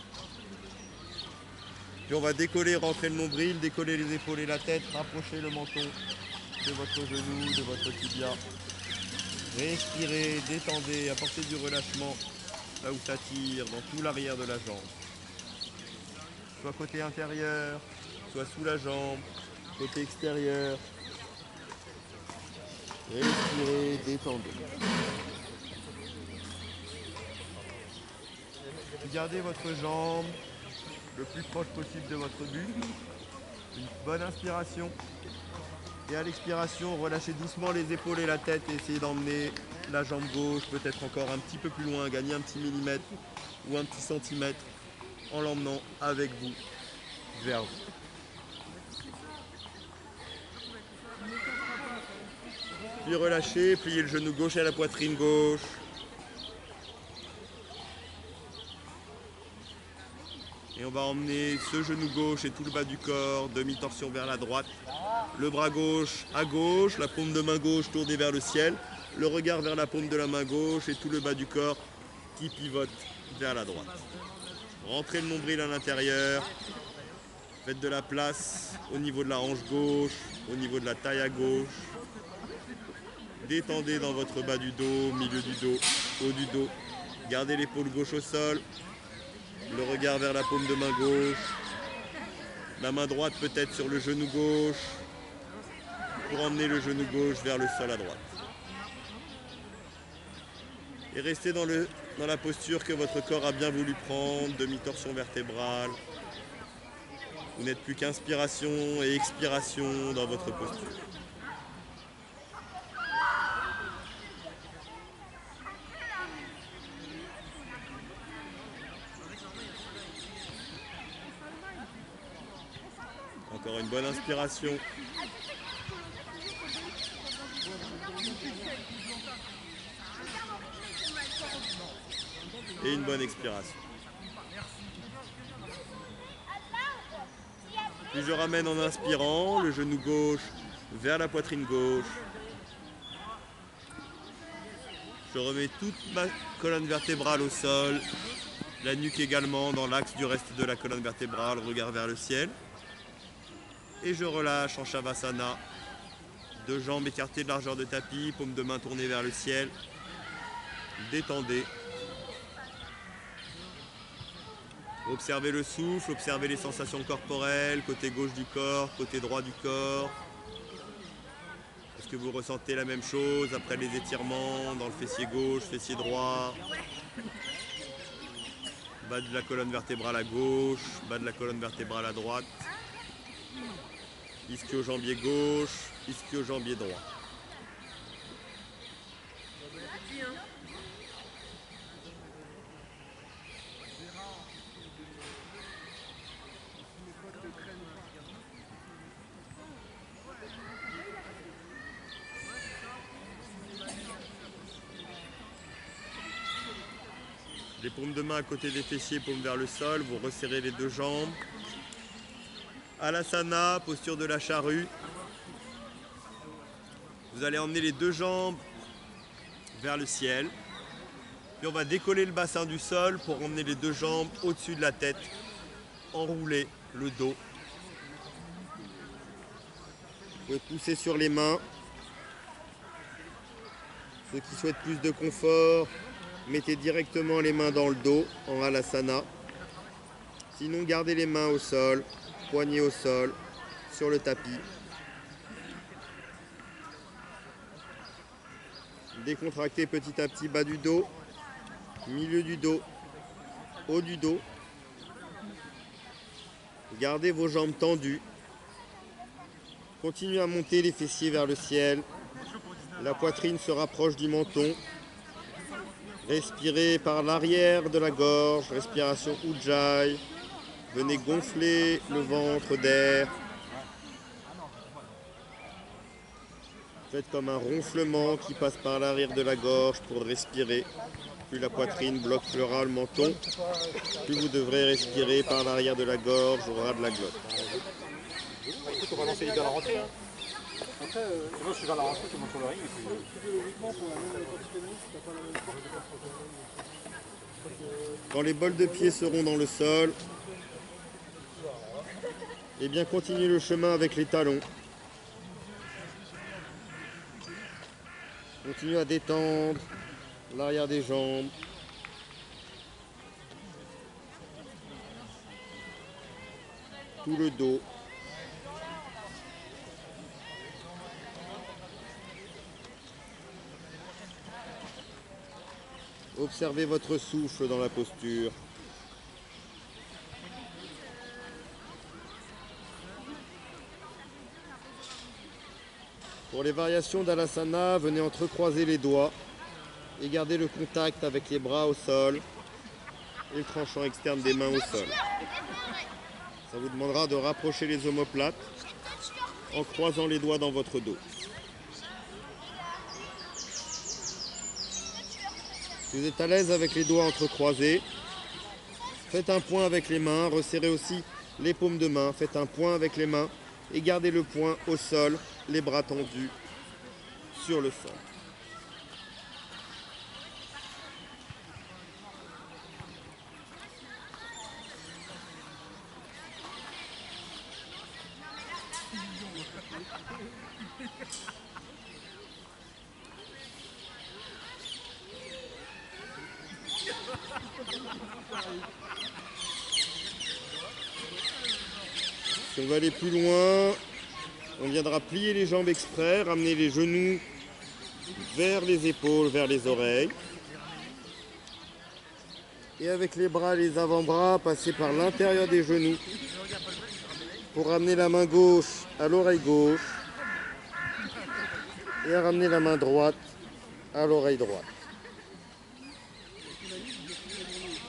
Puis on va décoller, rentrer le nombril, décoller les épaules et la tête, rapprocher le menton de votre genou, de votre tibia. Respirez, détendez, apportez du relâchement là où ça tire, dans tout l'arrière de la jambe. Soit côté intérieur, soit sous la jambe, côté extérieur. Respirez, détendez. Gardez votre jambe le plus proche possible de votre but. Une bonne inspiration. Et à l'expiration, relâchez doucement les épaules et la tête et essayez d'emmener la jambe gauche peut-être encore un petit peu plus loin, gagner un petit millimètre ou un petit centimètre en l'emmenant avec vous vers vous. Puis relâchez, pliez le genou gauche à la poitrine gauche. Et on va emmener ce genou gauche et tout le bas du corps, demi-torsion vers la droite. Le bras gauche à gauche, la paume de main gauche tournée vers le ciel. Le regard vers la paume de la main gauche et tout le bas du corps qui pivote vers la droite. Rentrez le nombril à l'intérieur. Faites de la place au niveau de la hanche gauche, au niveau de la taille à gauche. Détendez dans votre bas du dos, milieu du dos, haut du dos. Gardez l'épaule gauche au sol. Le regard vers la paume de main gauche. La main droite peut-être sur le genou gauche pour emmener le genou gauche vers le sol à droite. Et restez dans la posture que votre corps a bien voulu prendre, demi-torsion vertébrale. Vous n'êtes plus qu'inspiration et expiration dans votre posture. Encore une bonne inspiration. Et une bonne expiration. Puis je ramène en inspirant le genou gauche vers la poitrine gauche. Je remets toute ma colonne vertébrale au sol, la nuque également dans l'axe du reste de la colonne vertébrale, regard vers le ciel. Et je relâche en Shavasana, deux jambes écartées de largeur de tapis, paume de main tournée vers le ciel. Détendez. Observez le souffle, observez les sensations corporelles, côté gauche du corps, côté droit du corps. Est-ce que vous ressentez la même chose après les étirements dans le fessier gauche, fessier droit? Bas de la colonne vertébrale à gauche, bas de la colonne vertébrale à droite. Ischio-jambier gauche, ischio-jambier droit. Les paumes de main à côté des fessiers, paumes vers le sol, vous resserrez les deux jambes. Alasana, posture de la charrue. Vous allez emmener les deux jambes vers le ciel. Puis on va décoller le bassin du sol pour emmener les deux jambes au-dessus de la tête. Enrouler le dos. Vous pouvez pousser sur les mains. Ceux qui souhaitent plus de confort, mettez directement les mains dans le dos en Alasana. Sinon, gardez les mains au sol, poignets au sol, sur le tapis. Décontractez petit à petit bas du dos, milieu du dos, haut du dos. Gardez vos jambes tendues. Continuez à monter les fessiers vers le ciel. La poitrine se rapproche du menton. Respirez par l'arrière de la gorge, respiration Ujjayi. Venez gonfler le ventre d'air. Faites comme un ronflement qui passe par l'arrière de la gorge pour respirer. Plus la poitrine bloquera le menton, plus vous devrez respirer par l'arrière de la gorge au ras de la glotte. Écoute, on va lancer les gars à la rentrée. Hein. Après, moi je suis vers la rentrée, je monte sur le ring. Quand les bols de pied seront dans le sol, eh bien continuez le chemin avec les talons. Continuez à détendre l'arrière des jambes. Tout le dos. Observez votre souffle dans la posture. Pour les variations d'Alasana, venez entrecroiser les doigts et gardez le contact avec les bras au sol et le tranchant externe des mains au sol. Ça vous demandera de rapprocher les omoplates en croisant les doigts dans votre dos. Si vous êtes à l'aise avec les doigts entrecroisés, Faites un point avec les mains, resserrez aussi les paumes de main. Faites un point avec les mains et gardez le poing au sol, les bras tendus sur le sol. Si on va aller plus loin, on viendra plier les jambes exprès, ramener les genoux vers les épaules, vers les oreilles. Et avec les bras et les avant-bras, passer par l'intérieur des genoux pour ramener la main gauche à l'oreille gauche et à ramener la main droite à l'oreille droite.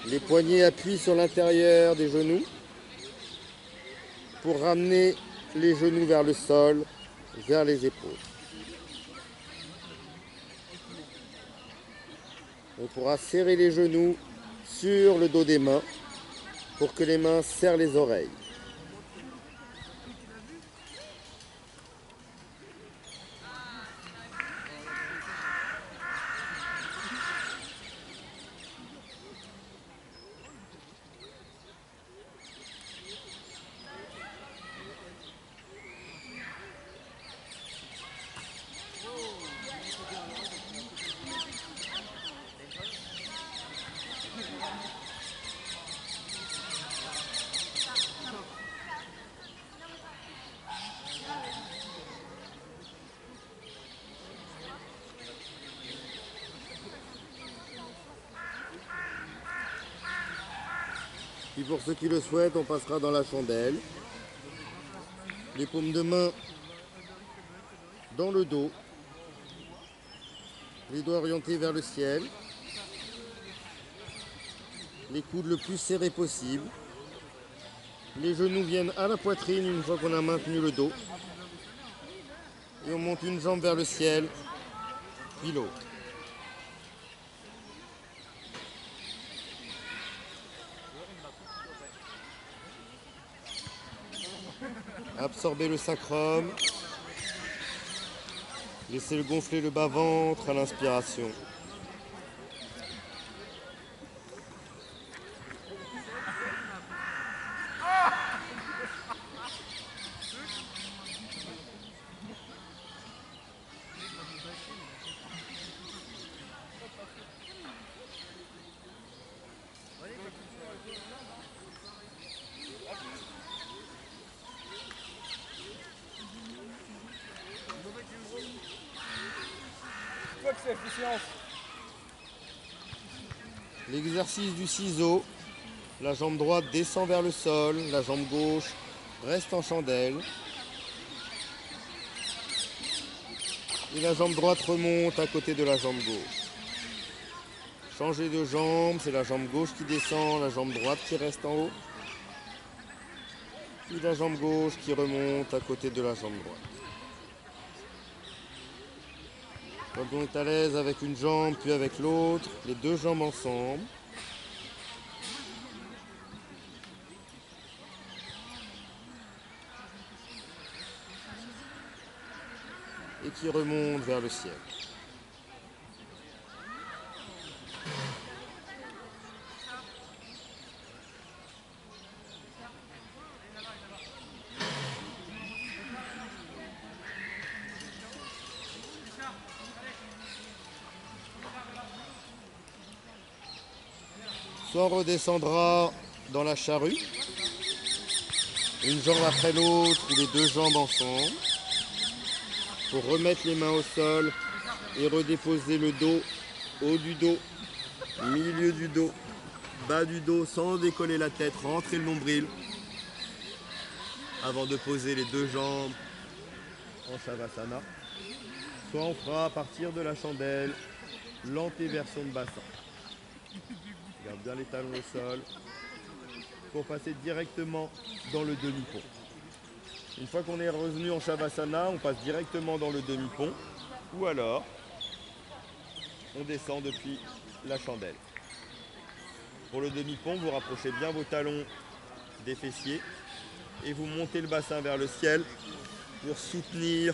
Les poignets appuient sur l'intérieur des genoux pour ramener les genoux vers le sol, vers les épaules. On pourra serrer les genoux sur le dos des mains pour que les mains serrent les oreilles. Puis pour ceux qui le souhaitent, on passera dans la chandelle. Les paumes de main dans le dos. Les doigts orientés vers le ciel. Les coudes le plus serrés possible. Les genoux viennent à la poitrine une fois qu'on a maintenu le dos. Et on monte une jambe vers le ciel, puis l'autre. Absorbez le sacrum. Laissez-le gonfler le bas-ventre à l'inspiration. L'exercice du ciseau, la jambe droite descend vers le sol, la jambe gauche reste en chandelle. Et la jambe droite remonte à côté de la jambe gauche. Changer de jambe, c'est la jambe gauche qui descend, la jambe droite qui reste en haut. Puis la jambe gauche qui remonte à côté de la jambe droite. Quand on est à l'aise avec une jambe puis avec l'autre, les deux jambes ensemble. Et qui remonte vers le ciel. Soit on redescendra dans la charrue, une jambe après l'autre ou les deux jambes ensemble, pour remettre les mains au sol et redéposer le dos, haut du dos, milieu du dos, bas du dos, sans décoller la tête, rentrer le nombril, avant de poser les deux jambes en Shavasana. Soit on fera à partir de la chandelle l'antéversion de bassin. Garde bien les talons au sol pour passer directement dans le demi-pont. Une fois qu'on est revenu en Shavasana, on passe directement dans le demi-pont ou alors on descend depuis la chandelle. Pour le demi-pont, vous rapprochez bien vos talons des fessiers et vous montez le bassin vers le ciel pour soutenir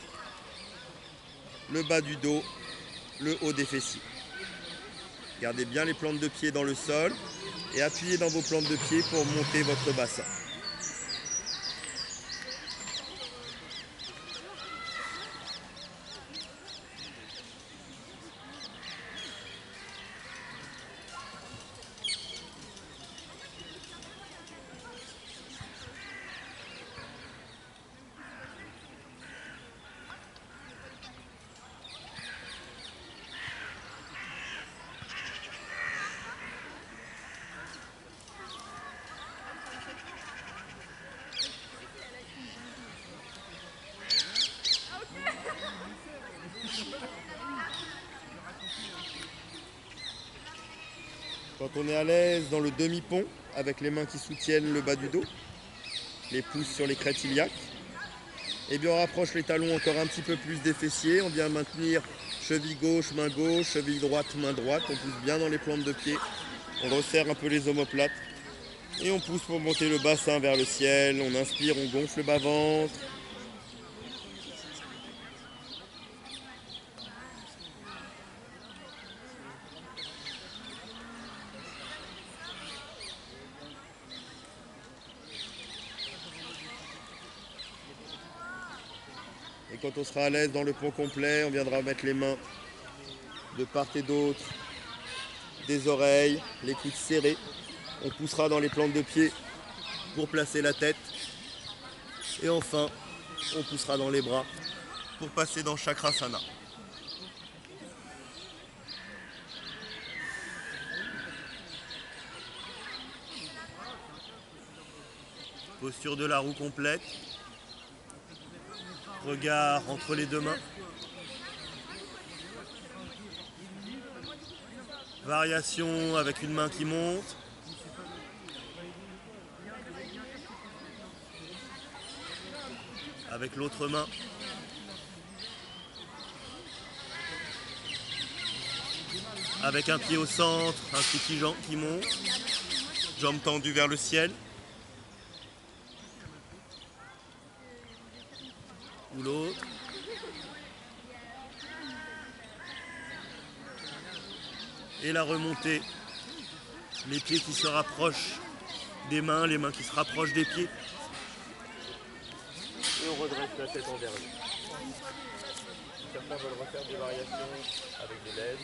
le bas du dos, le haut des fessiers. Gardez bien les plantes de pied dans le sol et appuyez dans vos plantes de pied pour monter votre bassin. Quand on est à l'aise dans le demi-pont, avec les mains qui soutiennent le bas du dos, les pouces sur les crêtes iliaques, et bien on rapproche les talons encore un petit peu plus des fessiers, on vient maintenir cheville gauche, cheville droite, main droite, on pousse bien dans les plantes de pied, on resserre un peu les omoplates, et on pousse pour monter le bassin vers le ciel, on inspire, on gonfle le bas-ventre. Et quand on sera à l'aise dans le pont complet, on viendra mettre les mains de part et d'autre des oreilles, les coudes serrés. On poussera dans les plantes de pied pour placer la tête. Et enfin, on poussera dans les bras pour passer dans Chakrasana. Posture de la roue complète. Regard entre les deux mains. Variation avec une main qui monte. Avec l'autre main. Avec un pied au centre, un pied qui monte. Jambes tendues vers le ciel. Ou l'autre. Et la remontée. Les pieds qui se rapprochent des mains, les mains qui se rapprochent des pieds. Et on redresse la tête envers nous. Certains veulent refaire des variations avec des lèvres.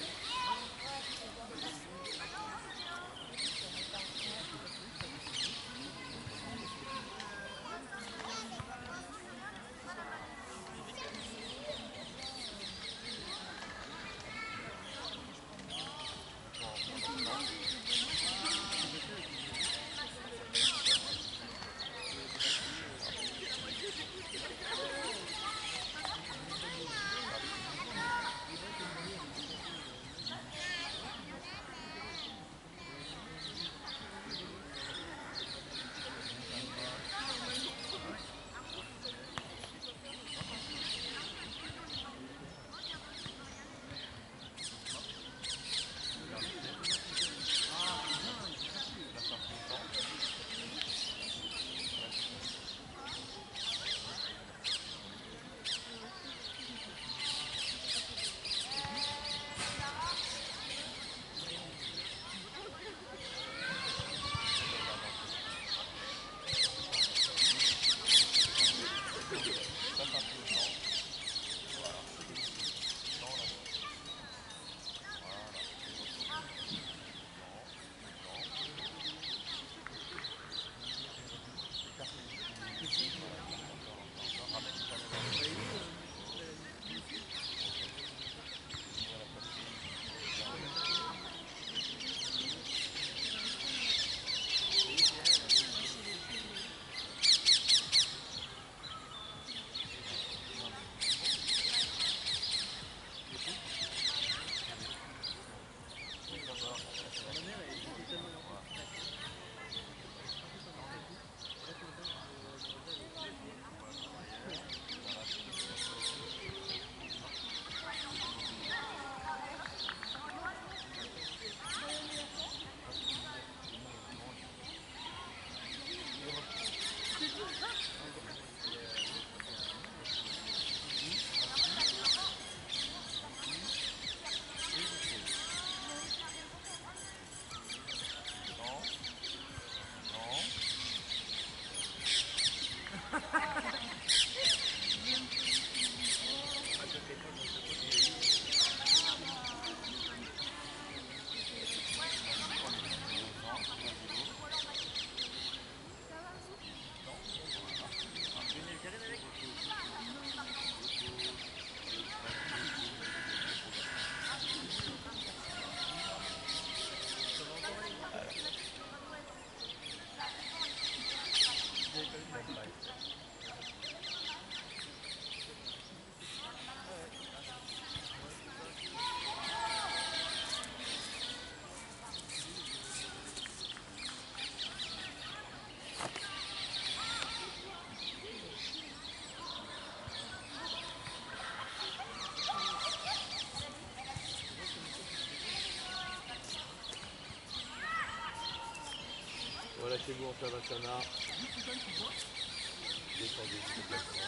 en Savasana. Descendez complètement.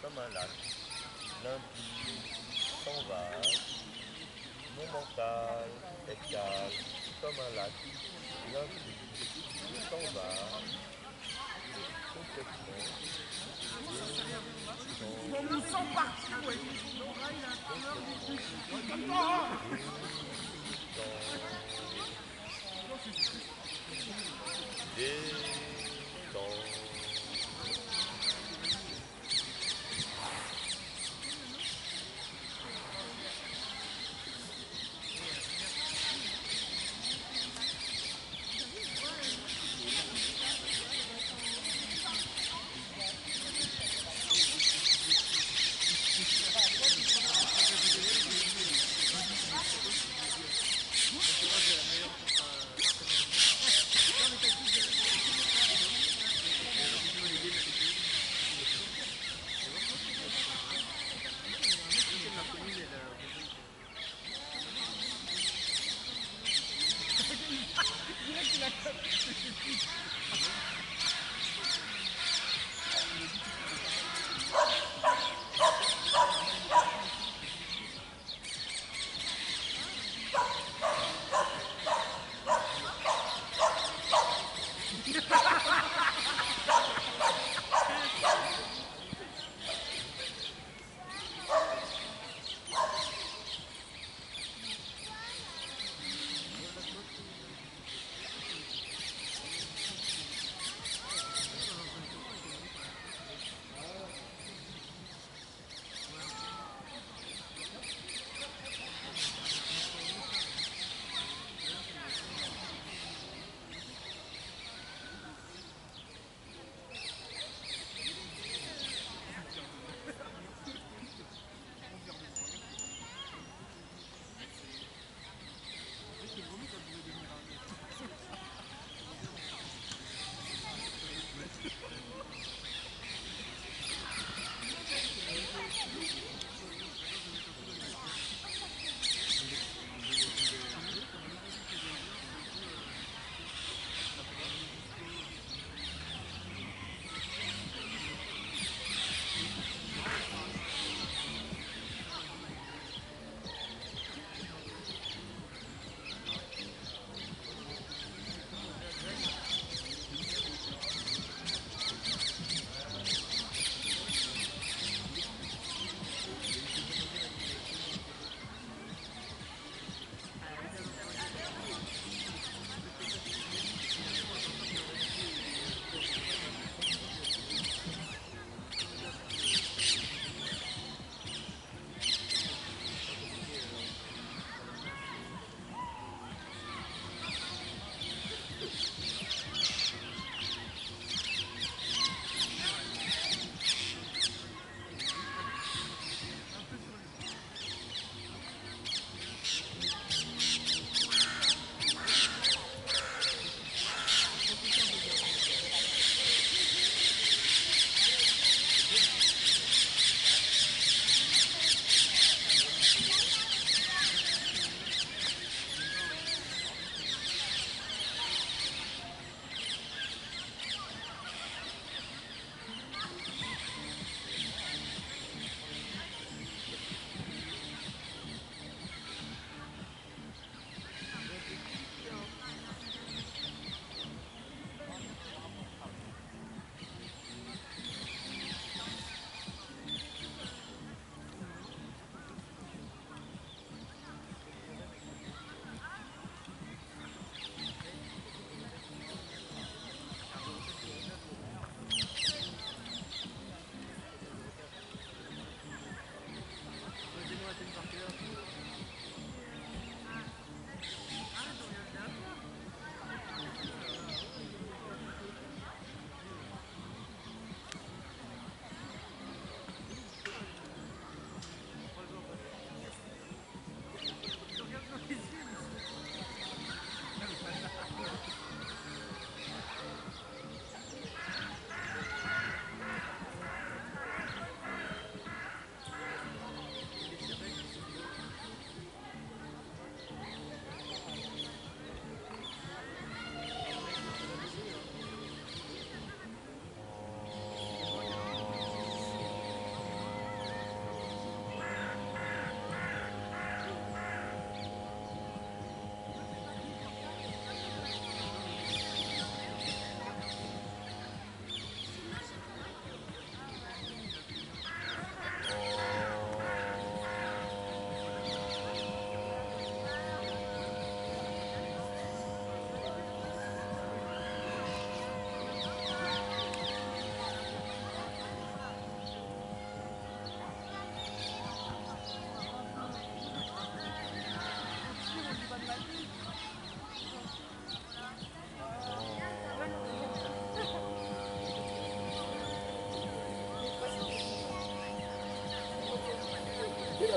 Comme un lac, limpide, sans vagues. Mon mental est calme, comme un lac, limpide, sans vagues. Complètement. On nous sent partout, ouais.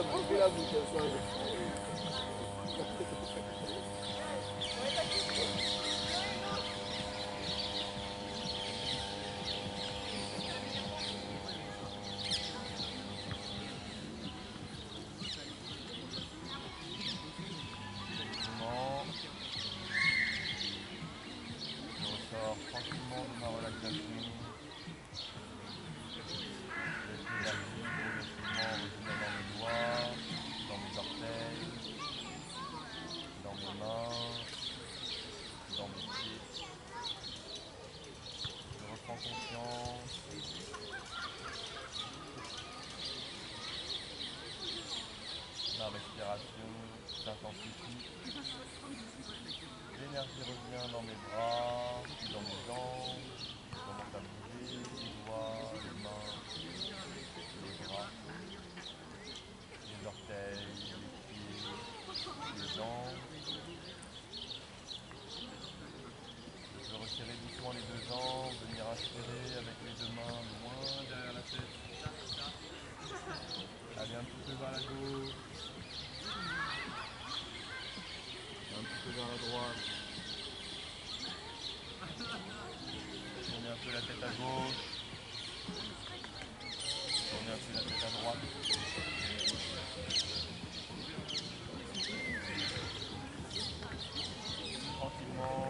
a bouffé la bouche, ça. Je ressors tranquillement de ma relaxation. Laisse l'énergie progressivement revenir dans mes doigts, dans mes orteils, dans mes mains, dans mes pieds. Je reprends conscience. Ma respiration s'intensifie. L'énergie revient dans mes bras, dans mes jambes. Je commence à bouger les doigts, les mains, les bras, les orteils, les pieds, les jambes. Je peux resserrer doucement les deux jambes, venir inspirer avec les deux mains loin derrière la tête. Aller un petit peu vers la gauche. Un petit peu vers la droite. Tournez un peu la tête à gauche. Tournez un peu la tête à droite. Tranquillement,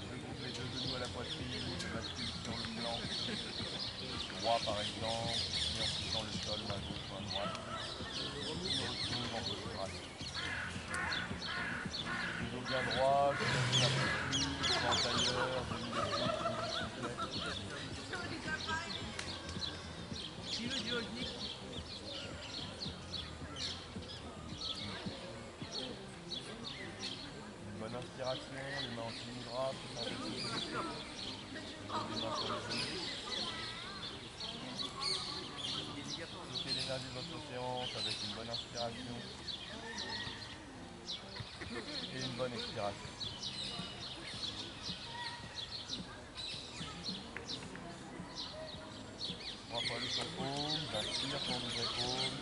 je groupe les deux genoux à la poitrine, je bascule sur le flanc droit par exemple, et en poussant le sol main gauche, main droite. Je me retrouve en posture. Le dos bien droit, je calcule un peu plus, en tailleur, je mets les pieds complet. Une bonne inspiration, les mains en mudra, poussant le pied. Je pose les mains sur les genoux. Stockez l'énergie de votre séance avec une bonne inspiration et une bonne expiration. Trois fois le tour paume, j'inspire sur les épaules.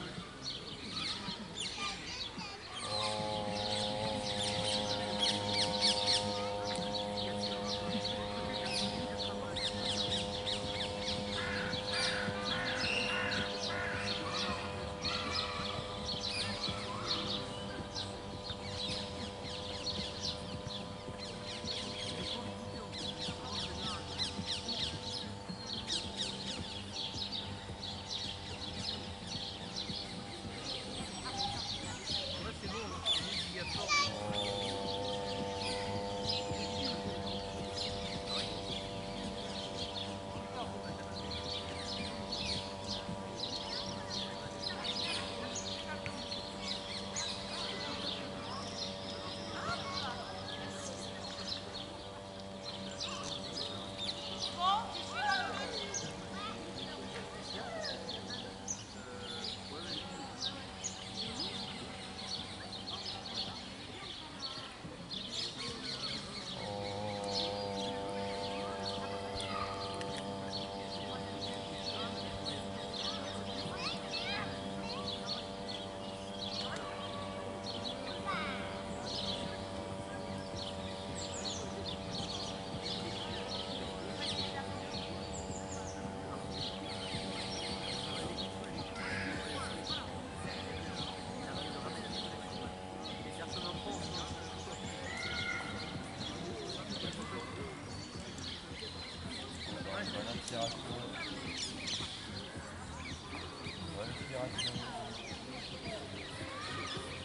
Respiration.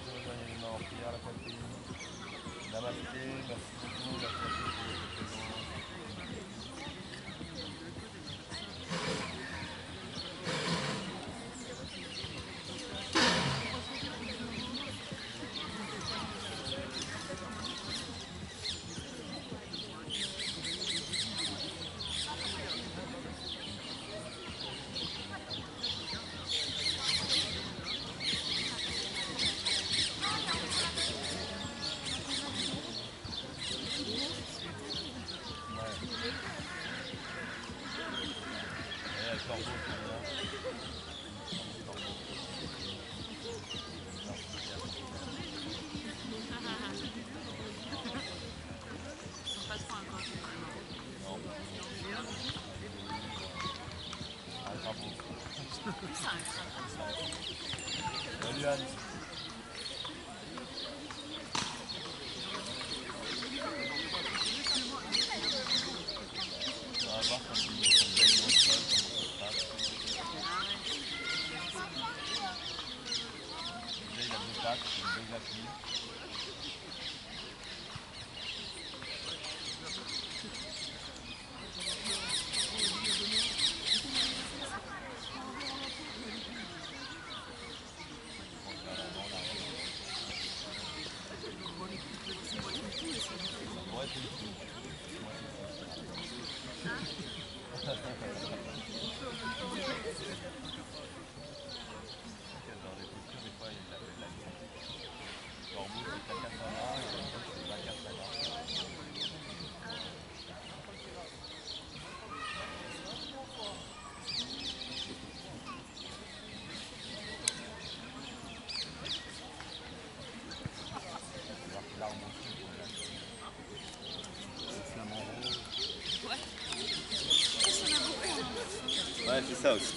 Je rejoignez les mains en prière à la poitrine. Namasté, merci beaucoup, merci à tous pour votre présence. Johan. On va voir quand il met son bel au sol, comment ça se passe. Déjà il a 2 pattes, c'est 2 appuis. Ouais, c'est le coup. Dans les postures, des fois, il l'appelle la nuit. Corbeau, c'est 4 à là, et c'est 24 à là. C'est voir que l'arme aussi, le flamant rose. Ouais, c'est ça aussi.